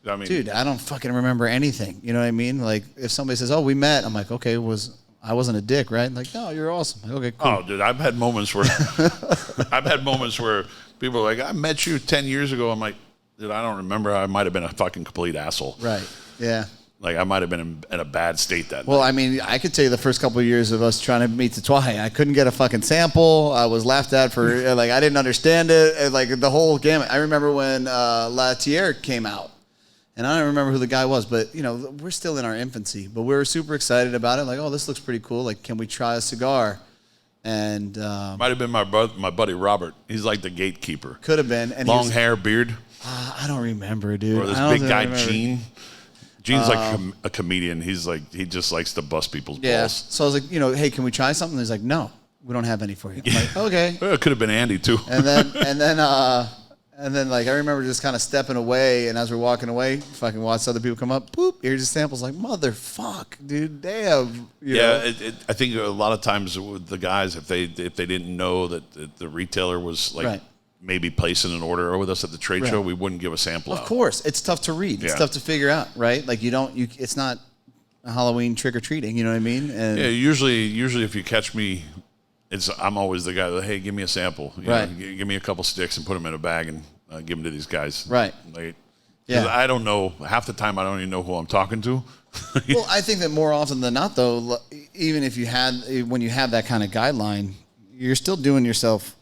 S3: I mean,
S1: Dude, I don't fucking remember anything. You know what I mean? Like if somebody says, "Oh, we met," I'm like, "Okay, I wasn't a dick, right?" Like, "No, you're awesome." Like, okay, cool.
S3: oh, dude, I've had moments where people are like, I met you 10 years ago. I'm like, dude, I don't remember. I might have been a fucking complete asshole.
S1: Right. Yeah.
S3: Like, I might have been in a bad state that
S1: Well,
S3: night.
S1: I mean, I could tell you the first couple of years of us trying to meet Tatuaje, I couldn't get a fucking sample. I was laughed at for, like, I didn't understand it. And, like, the whole gamut. I remember when La Tierra came out, and I don't remember who the guy was, but, you know, we're still in our infancy. But we were super excited about it. Like, oh, this looks pretty cool. Like, can we try a cigar? And
S3: Might have been my buddy Robert. He's like the gatekeeper.
S1: could have been. And he
S3: Long
S1: was-
S3: hair, beard.
S1: I don't remember, dude.
S3: Or this
S1: I don't
S3: big
S1: think I
S3: guy,
S1: remember.
S3: Gene. Gene's like a comedian. He's like, he just likes to bust people's
S1: Yeah.
S3: balls.
S1: So I was like, you know, hey, can we try something? He's like, no, we don't have any for you. I'm like, okay.
S3: Well, it could have been Andy too.
S1: And then like I remember just kind of stepping away, and as we're walking away, fucking watched other people come up. Boop, here's the samples. Like motherfuck, dude, damn. You know?
S3: I think a lot of times with the guys, if they didn't know that the retailer was like
S1: Right.
S3: maybe placing an order with us at the trade
S1: Right.
S3: show, we wouldn't give a sample
S1: Of
S3: out.
S1: course, it's tough to read. It's
S3: Yeah.
S1: tough to figure out, right? Like it's not a Halloween trick or treating. You know what I mean? And
S3: Yeah, usually if you catch me, I'm always the guy that, hey, give me a sample. You
S1: Right.
S3: know, give me a couple sticks and put them in a bag and give them to these guys.
S1: Right.
S3: Like, 'cause
S1: Yeah.
S3: I don't know. Half the time, I don't even know who I'm talking to.
S1: Well, I think that more often than not, though, even if when you have that kind of guideline, you're still doing yourself,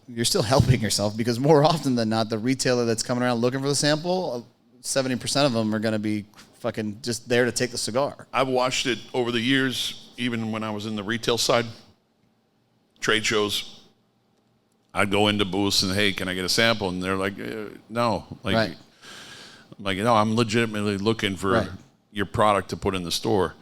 S1: you're still helping yourself, because more often than not, the retailer that's coming around looking for the sample, 70% of them are going to be fucking just there to take the cigar.
S3: I've watched it over the years, even when I was in the retail side, trade shows. I'd go into booths and, hey, can I get a sample? And they're like, no. Like,
S1: Right.
S3: I'm like, no, I'm legitimately looking for
S1: Right.
S3: your product to put in the store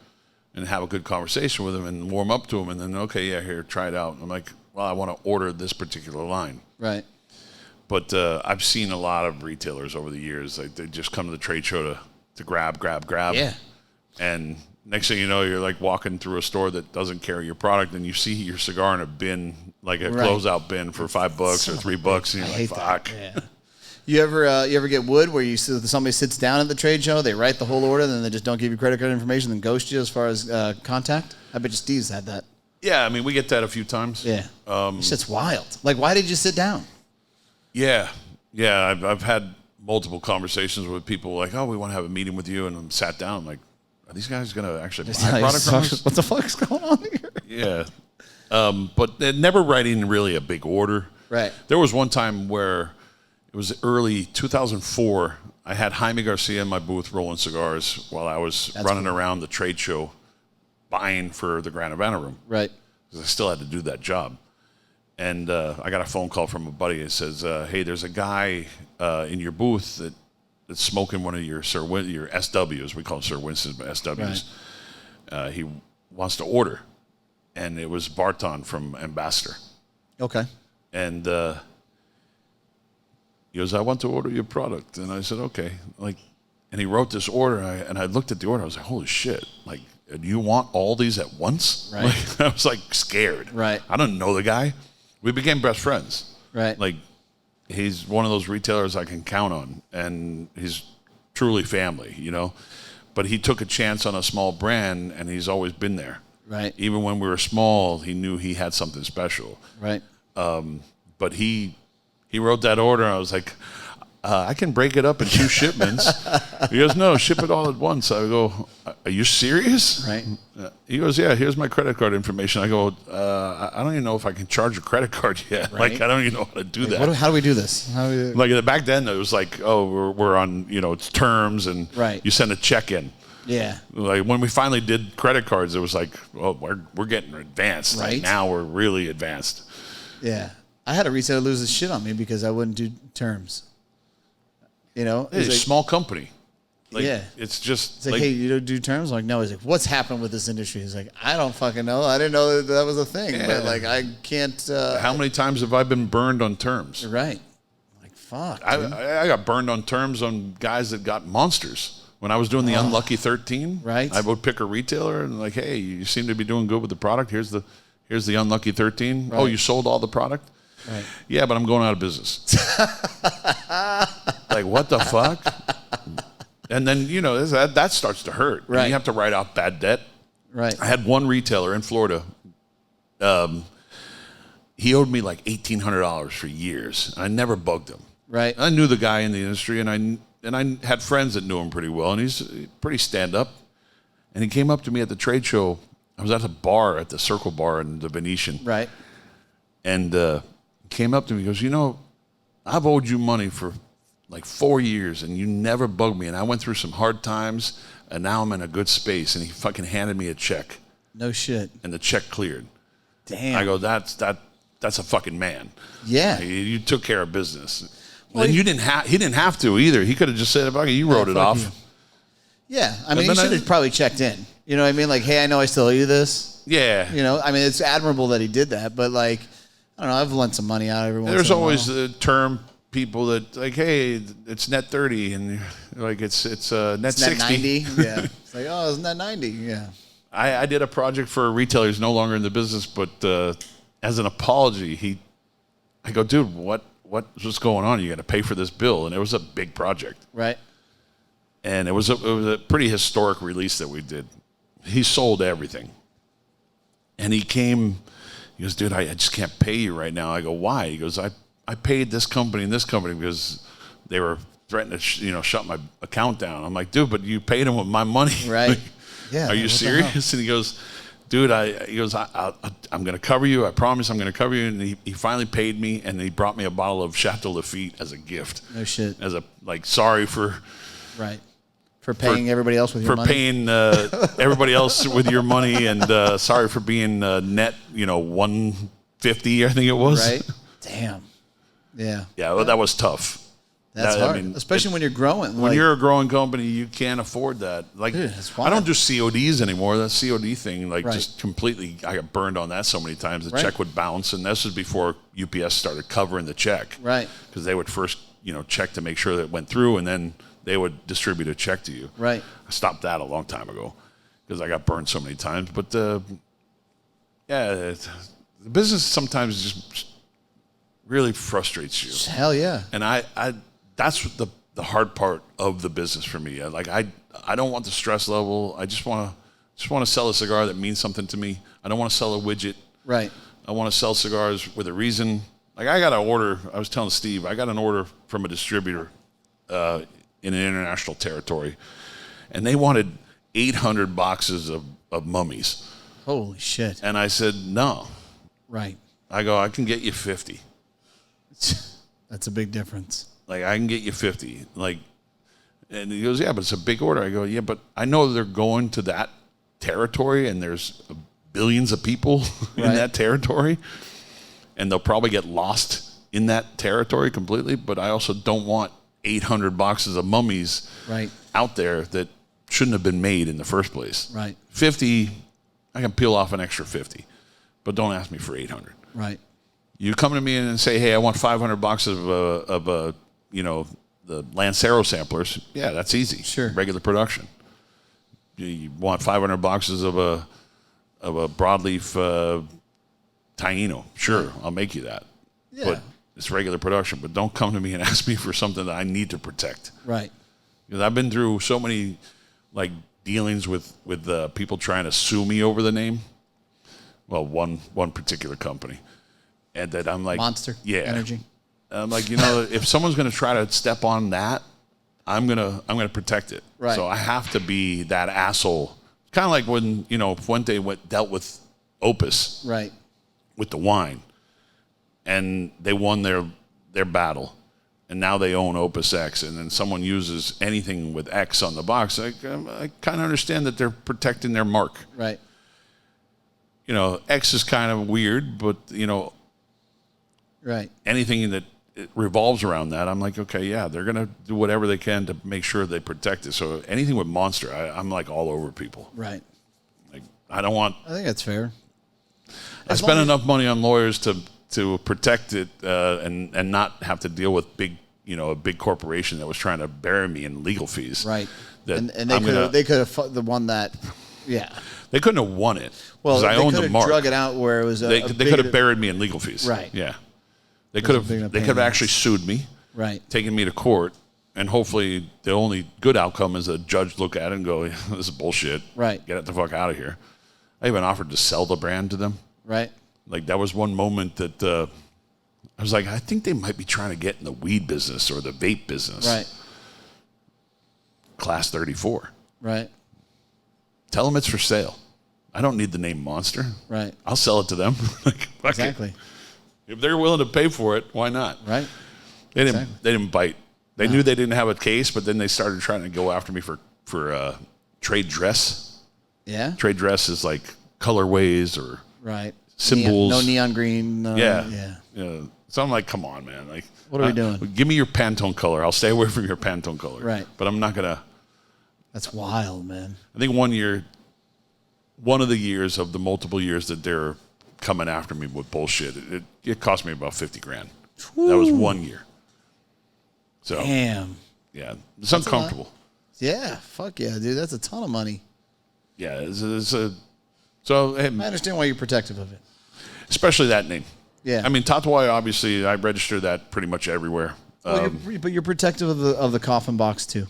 S3: and have a good conversation with them and warm up to them. And then, okay, yeah, here, try it out. I'm like, well, I want to order this particular line.
S1: Right.
S3: But I've seen a lot of retailers over the years, like they just come to the trade show to grab.
S1: Yeah.
S3: And next thing you know, you're like walking through a store that doesn't carry your product, and you see your cigar in a bin like a
S1: Right.
S3: closeout bin for $5 or $3, and you're like, fuck.
S1: Yeah. You ever get wood where somebody sits down at the trade show, they write the whole order, then they just don't give you credit card information, then ghost you as far as contact? I bet you Steve's had that.
S3: Yeah, I mean, we get that a few times.
S1: Yeah. This shit's wild. Like, why did you sit down?
S3: Yeah. I've had multiple conversations with people like, oh, we want to have a meeting with you, and I'm sat down. I'm like, are these guys going to actually buy a product from us?
S1: What the fuck's going on here?
S3: Yeah. But never writing really a big order.
S1: Right.
S3: There was one time where it was early 2004. I had Jaime Garcia in my booth rolling cigars while I was running around the trade show buying for the Grand Havana Room.
S1: Right.
S3: Because I still had to do that job. And I got a phone call from a buddy that says, hey, there's a guy in your booth that's smoking one of your SWs. We call them Sir Winston's, but SWs. Right. He wants to order. And it was Barton from Ambassador.
S1: Okay.
S3: And he goes, I want to order your product. And I said, okay. And he wrote this order, and I looked at the order. I was like, holy shit. Like, do you want all these at once?
S1: Right.
S3: Like, I was like scared.
S1: Right.
S3: I don't know the guy. We became best friends.
S1: Right.
S3: Like, he's one of those retailers I can count on, and he's truly family, you know. But he took a chance on a small brand, and he's always been there.
S1: Right.
S3: Even when we were small, he knew he had something special.
S1: Right.
S3: But he wrote that order, and I was like, I can break it up in 2 shipments. He goes, no, ship it all at once. I go, are you serious?
S1: Right.
S3: He goes, yeah, here's my credit card information. I go, I don't even know if I can charge a credit card yet.
S1: Right.
S3: Like, I don't even know how to do that.
S1: How do we do this? How do we
S3: Like, back then, it was like, oh, we're on, it's terms, and
S1: Right.
S3: you send a check in.
S1: Yeah.
S3: Like, when we finally did credit cards, it was like, oh, we're getting advanced.
S1: Right.
S3: Like, now we're really advanced.
S1: Yeah. I had a retailer lose his shit on me because I wouldn't do terms.
S3: It's a small company. Like,
S1: yeah.
S3: It's just
S1: It's like, hey, you don't do terms? I'm like, no. He's like, what's happened with this industry? He's like, I don't fucking know. I didn't know that was a thing.
S3: Yeah.
S1: But, like, I can't.
S3: How many times have I been burned on terms?
S1: You're right. Like, fuck.
S3: I got burned on terms on guys that got monsters. When I was doing the Unlucky 13,
S1: Right.
S3: I would pick a retailer and like, hey, you seem to be doing good with the product. Here's the Unlucky 13.
S1: Right.
S3: Oh, you sold all the product?
S1: Right.
S3: Yeah, but I'm going out of business. Like, what the fuck? And then, that starts to hurt.
S1: Right.
S3: And you have to write out bad debt.
S1: Right.
S3: I had one retailer in Florida. He owed me like $1,800 for years. I never bugged him.
S1: Right.
S3: I knew the guy in the industry, and I had friends that knew him pretty well, and he's pretty stand-up. And he came up to me at the trade show. I was at a bar, at the Circle Bar in the Venetian.
S1: Right.
S3: And came up to me, he goes, I've owed you money for like 4 years, and you never bugged me. And I went through some hard times, and now I'm in a good space. And he fucking handed me a check.
S1: No shit.
S3: And the check cleared.
S1: Damn.
S3: I go, that's a fucking man.
S1: Yeah.
S3: You took care of business.
S1: Well,
S3: and he didn't have to either. He could have just said, "Okay, you wrote it off."
S1: You. Yeah, I mean, you should have probably checked in. You know what I mean? Like, hey, I know I still owe you this.
S3: Yeah.
S1: I mean, it's admirable that he did that, but like, I don't know, I've lent some money out every once in a while.
S3: There's always the term people that like, hey, it's net 30, and like it's net 60.
S1: Net 90. Yeah. It's like, oh, it's net 90. Yeah.
S3: I did a project for a retailer who's no longer in the business, but as an apology, I go, dude, what's going on? You got to pay for this bill, and it was a big project.
S1: Right.
S3: And it was a pretty historic release that we did. He sold everything. And he came, he goes, dude, I just can't pay you right now. I go, why? He goes, I paid this company and this company because they were threatening to shut my account down. I'm like, dude, but you paid them with my money.
S1: Right. Yeah.
S3: Are you serious? And he goes, dude, I'm going to cover you. I promise I'm going to cover you. And he finally paid me, and he brought me a bottle of Chateau Lafite as a gift.
S1: No shit.
S3: As sorry for...
S1: Right. For paying everybody else with your money?
S3: For paying everybody else with your money, and sorry for being net, $150, I think it was.
S1: Right. Damn. Yeah.
S3: Yeah, well, that was tough.
S1: That's hard, especially when you're growing.
S3: When you're a growing company, you can't afford that. Like,
S1: dude,
S3: I don't do CODs anymore. That COD thing,
S1: Right.
S3: just completely, I got burned on that so many times. The
S1: Right.
S3: check would bounce, and this was before UPS started covering the check.
S1: Right.
S3: Because they would first, check to make sure that it went through, and then they would distribute a check to you.
S1: Right.
S3: I stopped that a long time ago because I got burned so many times. But, the business sometimes just really frustrates you.
S2: Hell yeah.
S3: And I that's what the hard part of the business for me. I don't want the stress level. I just want to sell a cigar that means something to me. I don't want to sell a widget.
S2: Right.
S3: I want to sell cigars with a reason. Like I got an order. I was telling Steve, I got an order from a distributor in an international territory, and they wanted 800 boxes of mummies.
S2: Holy shit.
S3: And I said no.
S2: Right.
S3: I go, I can get you 50.
S2: That's a big difference.
S3: Like I can get you 50. Like, and he goes, yeah, but it's a big order. I go, yeah, but I know they're going to that territory, and there's billions of people in that territory, and they'll probably get lost in that territory completely. But I also don't want 800 boxes of mummies out there that shouldn't have been made in the first place.
S2: Right.
S3: 50, I can peel off an extra 50, but don't ask me for 800.
S2: Right.
S3: You come to me and say, hey, I want 500 boxes of the Lancero samplers. Yeah, that's easy.
S2: Sure.
S3: Regular production. You want 500 boxes of a broadleaf Taino. Sure, I'll make you that.
S2: Yeah.
S3: But it's regular production. But don't come to me and ask me for something that I need to protect.
S2: Right.
S3: Because I've been through so many like dealings with people trying to sue me over the name. Well, one particular company, and that I'm like
S2: Monster Energy.
S3: I'm like, if someone's going to try to step on that, I'm gonna protect it.
S2: Right.
S3: So I have to be that asshole. Kind of like when Fuente dealt with Opus.
S2: Right.
S3: With the wine, and they won their battle, and now they own Opus X, and then someone uses anything with X on the box. I kind of understand that they're protecting their mark.
S2: Right.
S3: X is kind of weird, but
S2: right.
S3: Anything that it revolves around that, I'm like, okay, yeah, they're gonna do whatever they can to make sure they protect it. So anything with Monster, I'm like all over people.
S2: Right.
S3: Like I don't want.
S2: I think that's fair.
S3: I spent enough money on lawyers to protect it and not have to deal with a big corporation that was trying to bury me in legal fees.
S2: Right.
S3: That
S2: and they could have the one that. Yeah.
S3: They couldn't have won it.
S2: Well,
S3: I owned the mark.
S2: Drug it out where it was.
S3: They could have buried me in legal fees.
S2: Right.
S3: Yeah. They could have actually sued me.
S2: Right.
S3: Taken me to court, and hopefully the only good outcome is a judge look at it and go, "This is bullshit.
S2: Right.
S3: Get it the fuck out of here." I even offered to sell the brand to them.
S2: Right.
S3: Like that was one moment that I was like, I think they might be trying to get in the weed business or the vape business.
S2: Right.
S3: Class 34.
S2: Right.
S3: Tell them it's for sale. I don't need the name Monster.
S2: Right.
S3: I'll sell it to them. Like,
S2: Exactly.
S3: If they're willing to pay for it, why not?
S2: Right.
S3: They didn't bite. They knew they didn't have a case, but then they started trying to go after me for trade dress.
S2: Yeah.
S3: Trade dress is like colorways or
S2: right.
S3: symbols.
S2: No neon green.
S3: Yeah. So I'm like, come on, man. Like,
S2: what are we doing?
S3: Give me your Pantone color. I'll stay away from your Pantone color.
S2: Right.
S3: But I'm not gonna.
S2: That's wild, man.
S3: I think one of the years of the multiple years that they're coming after me with bullshit, it cost me about $50,000. That was 1 year. So
S2: damn.
S3: Yeah, it's uncomfortable.
S2: Yeah, fuck yeah, dude. That's a ton of money.
S3: Yeah, so hey,
S2: I understand why you're protective of it.
S3: Especially that name.
S2: Yeah.
S3: I mean, Tatuaje, obviously, I register that pretty much everywhere.
S2: Well, but you're protective of the coffin box too.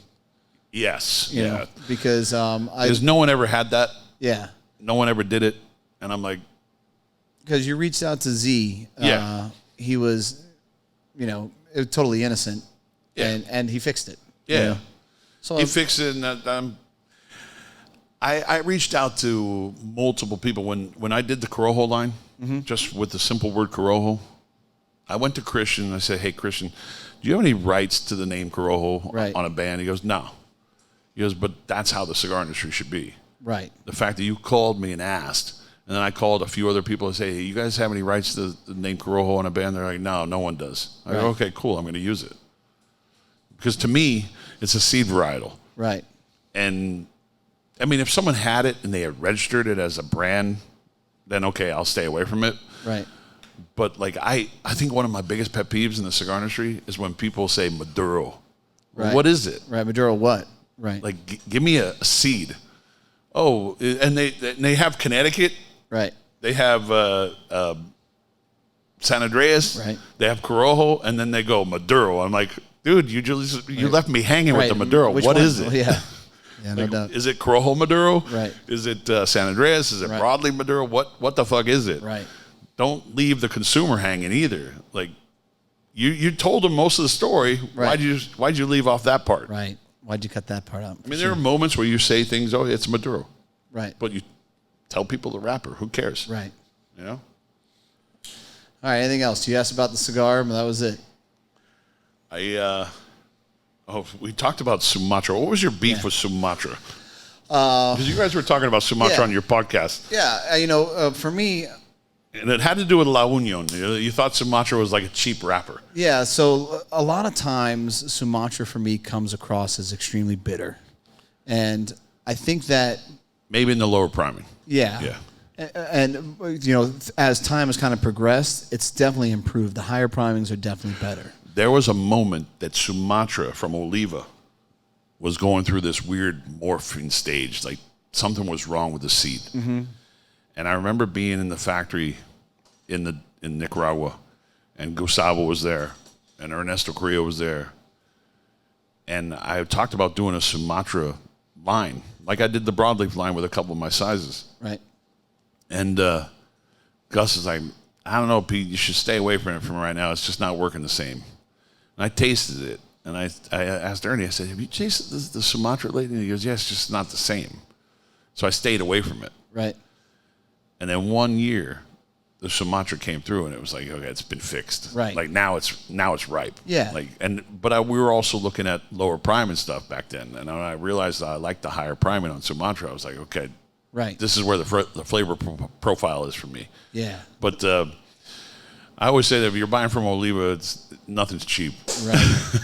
S3: Yes.
S2: You know, because
S3: because no one ever had that.
S2: Yeah.
S3: No one ever did it, and I'm like,
S2: because you reached out to Z.
S3: Yeah.
S2: He was, totally innocent.
S3: Yeah.
S2: And he fixed it.
S3: Yeah.
S2: So
S3: he fixed it, and I reached out to multiple people when I did the Corojo line, just with the simple word Corojo. I went to Christian and I said, "Hey, Christian, do you have any rights to the name Corojo on a band?" He goes, "No." He goes, "But that's how the cigar industry should be."
S2: Right.
S3: The fact that you called me and asked, and then I called a few other people and say, "Hey, you guys have any rights to the name Corojo on a band?" They're like, "No, no one does." I go, "Okay, cool. I'm going to use it." Because to me, it's a seed varietal.
S2: Right.
S3: And I mean, if someone had it and they had registered it as a brand, then okay, I'll stay away from it.
S2: Right.
S3: But like I think one of my biggest pet peeves in the cigar industry is when people say Maduro.
S2: Right.
S3: What is it?
S2: Right. Maduro what? Right.
S3: Like give me a seed. Oh, and they have Connecticut.
S2: Right.
S3: They have San Andreas.
S2: Right.
S3: They have Corojo, and then they go Maduro. I'm like, dude, you left me hanging with the Maduro.
S2: Which
S3: What
S2: one?
S3: is it?
S2: Yeah. Yeah, no doubt.
S3: Is it Corojo Maduro?
S2: Right.
S3: Is it San Andreas? Is it Broadleaf Maduro? What the fuck is it?
S2: Right.
S3: Don't leave the consumer hanging either. Like, you told them most of the story.
S2: Right.
S3: Why'd you leave off that part?
S2: Right. Why'd you cut that part out?
S3: I mean, there are moments where you say things, oh, it's Maduro.
S2: Right.
S3: But you tell people the rapper. Who cares?
S2: Right.
S3: You know?
S2: All right, anything else? You asked about the cigar, but that was it.
S3: We talked about Sumatra. What was your beef with Sumatra? Because you guys were talking about Sumatra on your podcast.
S2: Yeah, for me...
S3: And it had to do with La Union. You thought Sumatra was like a cheap rapper.
S2: Yeah, so a lot of times Sumatra for me comes across as extremely bitter. And I think that...
S3: Maybe in the lower priming.
S2: Yeah.
S3: Yeah.
S2: And, as time has kind of progressed, it's definitely improved. The higher primings are definitely better.
S3: There was a moment that Sumatra from Oliva was going through this weird morphing stage. Like something was wrong with the seed. Mm-hmm. And I remember being in the factory in Nicaragua, and Gustavo was there, and Ernesto Carrillo was there. And I talked about doing a Sumatra line, like I did the broadleaf line with a couple of my sizes.
S2: Right.
S3: And Gus is like, I don't know, Pete, you should stay away from it from right now. It's just not working the same. And I tasted it, and I asked Ernie, I said, have you tasted the Sumatra lately? And he goes, yeah, it's just not the same. So I stayed away from it.
S2: Right.
S3: And then 1 year, the Sumatra came through, and it was like, okay, it's been fixed.
S2: Right.
S3: Like now it's ripe.
S2: Yeah.
S3: But we were also looking at lower prime and stuff back then, and when I realized that I liked the higher priming on Sumatra, I was like, okay,
S2: right,
S3: this is where the flavor profile is for me.
S2: Yeah.
S3: But I always say that if you're buying from Oliva, nothing's cheap.
S2: Right.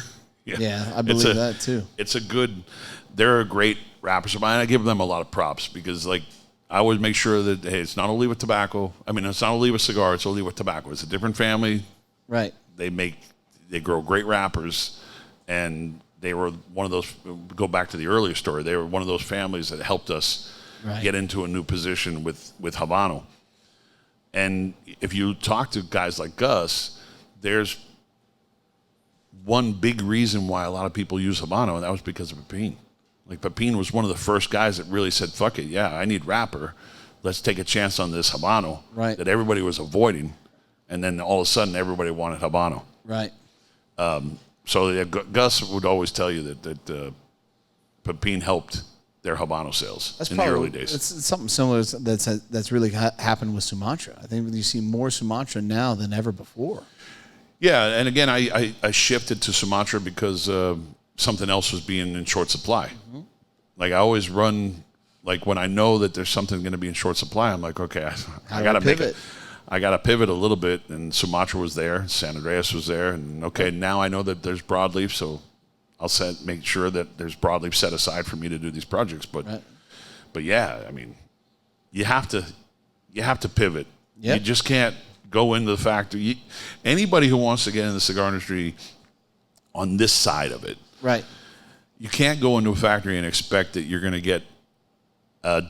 S2: Yeah, I believe that too. They're a great rapper. So I give them a lot of props because like. I always make sure that, hey, it's not Oliva tobacco. I mean, it's not Oliva cigar, it's Oliva tobacco. It's a different family. Right.
S3: They grow great wrappers, and they were one of those, go back to the earlier story, they were one of those families that helped us get into a new position with Habano. And if you talk to guys like Gus, there's one big reason why a lot of people use Habano, and that was because of Pepin. Like, Pepin was one of the first guys that really said, fuck it, yeah, I need wrapper. Let's take a chance on this Habano that everybody was avoiding. And then all of a sudden, everybody wanted Habano.
S2: Right.
S3: So Gus would always tell you that Pepin helped their Habano sales in the early days.
S2: It's something similar that's really happened with Sumatra. I think you see more Sumatra now than ever before.
S3: Yeah, and again, I shifted to Sumatra because something else was being in short supply. Mm-hmm. Like, I always run, like, when I know that there's something going to be in short supply, I'm like, okay, I got to pivot. I got to pivot a little bit, and Sumatra was there, San Andreas was there, and okay, now I know that there's broadleaf, so I'll make sure that there's broadleaf set aside for me to do these projects. But yeah, I mean, you have to pivot. Yep. You just can't go into the factory. Anybody who wants to get in the cigar industry on this side of it,
S2: right?
S3: You can't go into a factory and expect that you're going to get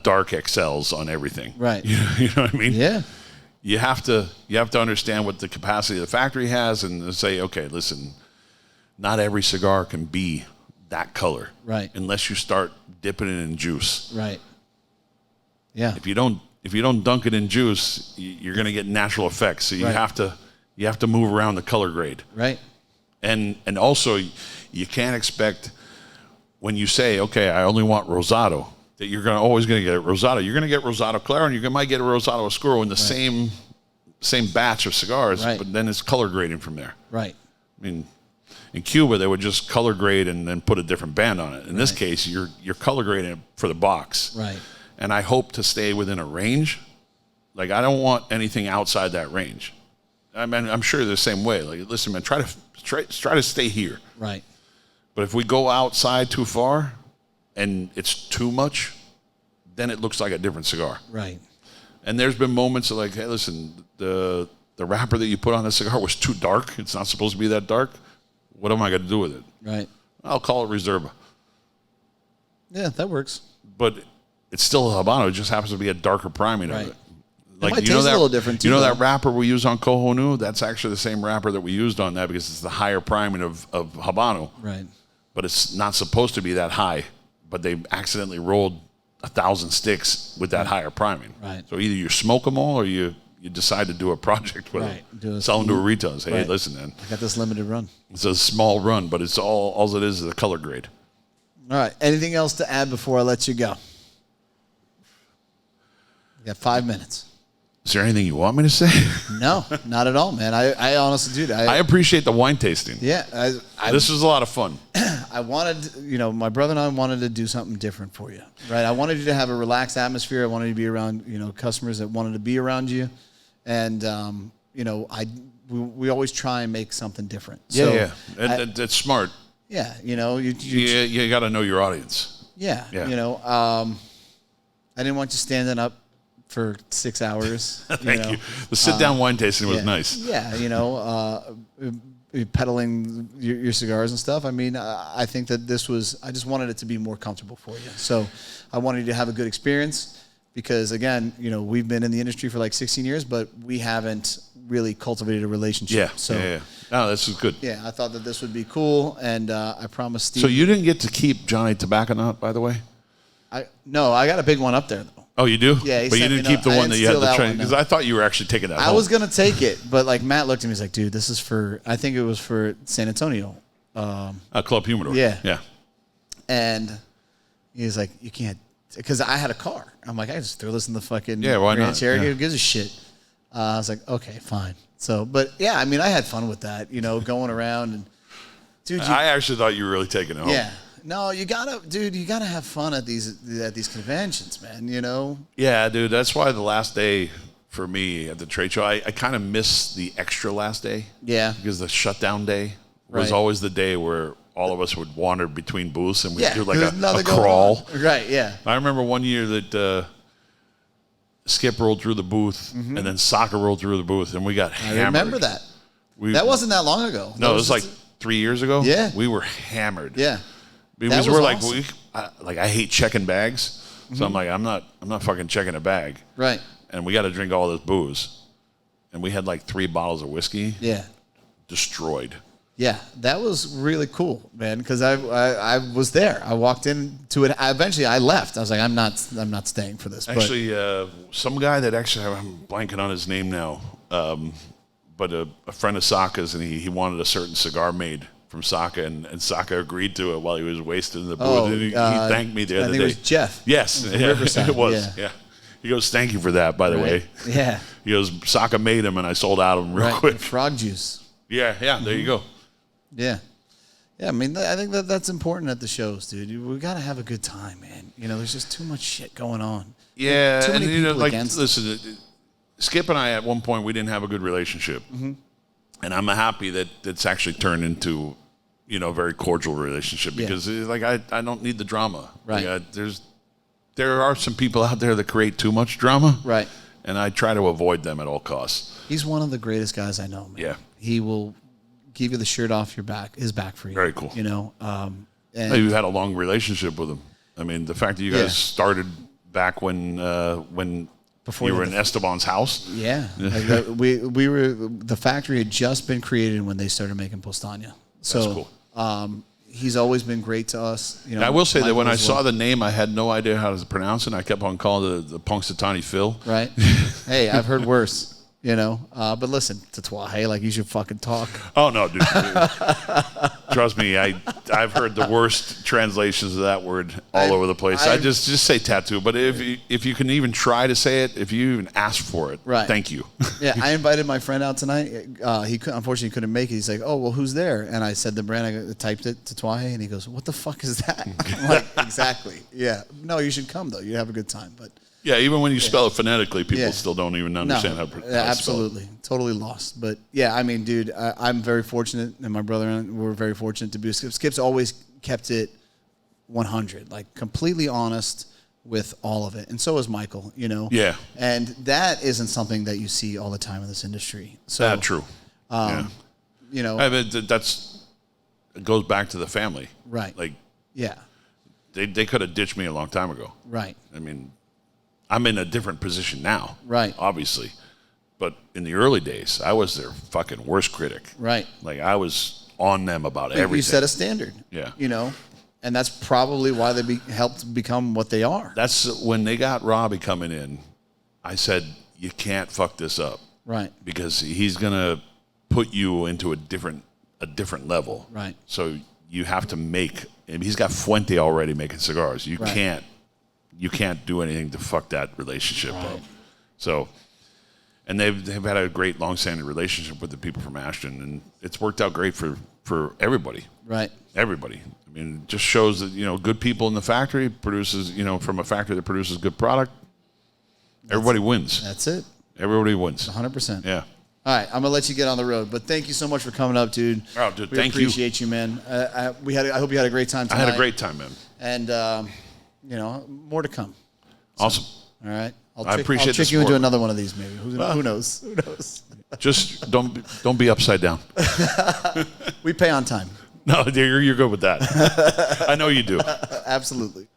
S3: dark XLs on everything,
S2: right?
S3: You know what I mean?
S2: Yeah.
S3: You have to understand what the capacity of the factory has and say, okay, listen, not every cigar can be that color,
S2: right?
S3: Unless you start dipping it in juice,
S2: right? Yeah.
S3: If you don't dunk it in juice, you're going to get natural effects. So you have to move around the color grade,
S2: right?
S3: And also, you can't expect when you say, okay, I only want Rosado, that you're always going to get Rosado. You're going to get Rosado Claro, and you might get a Rosado Oscuro in the same batch of cigars, but then it's color grading from there.
S2: Right.
S3: I mean, in Cuba, they would just color grade and then put a different band on it. In this case, you're color grading it for the box.
S2: Right.
S3: And I hope to stay within a range. Like, I don't want anything outside that range. I mean, I'm sure they're the same way. Like, listen, man, try to stay here.
S2: Right.
S3: But if we go outside too far and it's too much, then it looks like a different cigar.
S2: Right.
S3: And there's been moments of like, hey, listen, the wrapper that you put on the cigar was too dark. It's not supposed to be that dark. What am I going to do with it?
S2: Right.
S3: I'll call it Reserva.
S2: Yeah, that works.
S3: But it's still a Habano. It just happens to be a darker priming of it.
S2: It might taste a little different too.
S3: You know that wrapper we use on Kohonu? That's actually the same wrapper that we used on that because it's the higher priming of Habano.
S2: Right.
S3: But it's not supposed to be that high. But they accidentally rolled 1,000 sticks with that higher priming.
S2: Right.
S3: So either you smoke them all or you decide to do a project with them. Sell them to a retailer. Say, hey, listen, man.
S2: I got this limited run.
S3: It's a small run, but it's all it is a color grade.
S2: All right. Anything else to add before I let you go? You got 5 minutes.
S3: Is there anything you want me to say?
S2: No, not at all, man. I honestly do.
S3: I appreciate the wine tasting.
S2: Yeah.
S3: This was a lot of fun.
S2: I wanted, my brother and I wanted to do something different for you, right? I wanted you to have a relaxed atmosphere. I wanted you to be around, customers that wanted to be around you. And, we always try and make something different.
S3: Yeah, and it's smart.
S2: Yeah,
S3: you got to know your audience.
S2: Yeah. I didn't want you standing up for 6 hours.
S3: Thank you. The sit-down wine tasting was nice.
S2: Yeah, peddling your cigars and stuff. I mean, I think that I just wanted it to be more comfortable for you. So I wanted you to have a good experience because, again, we've been in the industry for like 16 years, but we haven't really cultivated a relationship.
S3: Yeah,
S2: So,
S3: No, this is good.
S2: Yeah, I thought that this would be cool, and I promised Steve.
S3: So you didn't get to keep Johnny Tobacco Nut, by the way?
S2: No, I got a big one up there, though.
S3: Oh, you do?
S2: Yeah,
S3: but you didn't keep the one that you had to train because I thought you were actually taking that.
S2: I was gonna take it, but like Matt looked at me, he's like, "Dude, this is for." I think it was for San Antonio.
S3: Club Humidor.
S2: Yeah. And he was like, "You can't," because I had a car. I'm like, "I just throw this in the fucking
S3: why
S2: Grand
S3: not?
S2: Cherokee.
S3: Yeah.
S2: Who gives a shit?" I was like, "Okay, fine." So, but yeah, I mean, I had fun with that, going around and. Dude,
S3: I actually thought you were really taking it home.
S2: Yeah. No, you gotta have fun at these conventions, man.
S3: Yeah, dude. That's why the last day for me at the trade show, I kind of miss the extra last day.
S2: Yeah.
S3: Because the shutdown day was always the day where all of us would wander between booths and we'd do like a crawl.
S2: Right. Yeah.
S3: I remember one year that Skip rolled through the booth and then Soccer rolled through the booth and we got hammered.
S2: I remember that. That wasn't that long ago.
S3: No, it was like 3 years ago.
S2: Yeah.
S3: We were hammered.
S2: Yeah.
S3: Because we're
S2: awesome.
S3: I hate checking bags, so I'm like I'm not fucking checking a bag.
S2: Right.
S3: And we got to drink all this booze, and we had like 3 bottles of whiskey.
S2: Yeah.
S3: Destroyed.
S2: Yeah, that was really cool, man. Because I was there. I walked into it. Eventually, I left. I was like, I'm not staying for this.
S3: Actually, some guy that I'm blanking on his name now, but a friend of Saka's, and he wanted a certain cigar made from Saka, and Saka agreed to it while he was wasted in the booth. And he thanked me the other day.
S2: I think it was Jeff.
S3: Yes,
S2: Riverside.
S3: It was. Yeah. He goes, "Thank you for that, by the way."
S2: Yeah.
S3: He goes, "Saka made him, and I sold out of them real quick."
S2: Frog juice.
S3: Yeah. There you go.
S2: Yeah. Yeah, I mean, I think that's important at the shows, dude. We got to have a good time, man. There's just too much shit going on.
S3: Yeah,
S2: too many people against
S3: listen, Skip and I at one point we didn't have a good relationship. And I'm happy that it's actually turned into, a very cordial relationship because I don't need the drama.
S2: Right.
S3: There are some people out there that create too much drama.
S2: Right.
S3: And I try to avoid them at all costs.
S2: He's one of the greatest guys I know, man.
S3: Yeah.
S2: He will give you the shirt off his back for you.
S3: Very cool.
S2: And
S3: You've had a long relationship with him. I mean, the fact that you guys started back when before you were in Esteban's house.
S2: Yeah. we were, the factory had just been created when they started making Postania. So,
S3: that's cool.
S2: He's always been great to us.
S3: I will say that when I saw the name, I had no idea how to pronounce it. I kept on calling the Punxsutawney Phil.
S2: Right. Hey, I've heard worse. But listen, Tatuaje, you should fucking talk.
S3: Oh no, dude. Trust me, I've heard the worst translations of that word all over the place. I just say tattoo, but if you can even try to say it, if you even ask for it, thank you.
S2: Yeah, I invited my friend out tonight. He unfortunately couldn't make it. He's like, "Oh, well, who's there?" And I said the brand. I typed it, Tatuaje, and he goes, "What the fuck is that?" I'm like, "Exactly. Yeah. No, you should come though. You have a good time." But
S3: yeah, even when you spell it phonetically, people still don't even understand how to spell it.
S2: Absolutely. Totally lost. But yeah, I mean, dude, I'm very fortunate, and my brother and I were very fortunate to be. Skip's always kept it 100, completely honest with all of it. And so is Michael,
S3: Yeah.
S2: And that isn't something that you see all the time in this industry. So
S3: true.
S2: I
S3: mean, it goes back to the family.
S2: Right.
S3: They could have ditched me a long time ago.
S2: Right.
S3: I mean, I'm in a different position now.
S2: Right.
S3: Obviously. But in the early days, I was their fucking worst critic.
S2: Right.
S3: Like, I was on them about everything.
S2: You set a standard.
S3: Yeah.
S2: You know, and that's probably why they helped become what they are.
S3: That's when they got Robbie coming in. I said, you can't fuck this up.
S2: Right.
S3: Because he's going to put you into a different level.
S2: Right.
S3: So you have to make, and he's got Fuente already making cigars. You
S2: Right.
S3: can't do anything to fuck that relationship up. So, and they've had a great long-standing relationship with the people from Ashton, and it's worked out great for everybody.
S2: Right.
S3: Everybody. I mean, it just shows that, you know, good people in the factory produces, you know, from a factory that produces good product, everybody wins.
S2: That's it.
S3: Everybody wins.
S2: 100%.
S3: Yeah.
S2: All right, I'm gonna let you get on the road, but thank you so much for coming up, dude.
S3: Oh, dude,
S2: we
S3: thank you.
S2: appreciate you, man. I hope you had a great time tonight.
S3: I had a great time, man.
S2: And you know, more to come.
S3: Awesome.
S2: All right,
S3: I appreciate
S2: I'll
S3: the
S2: trick you into
S3: support.
S2: another one of these, maybe. Who knows? Who knows?
S3: Just don't be upside down.
S2: We pay on time.
S3: No, you're good with that. I know you do.
S2: Absolutely.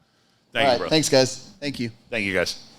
S3: Thank
S2: All
S3: you, bro.
S2: Thanks, guys. Thank you.
S3: Thank you, guys.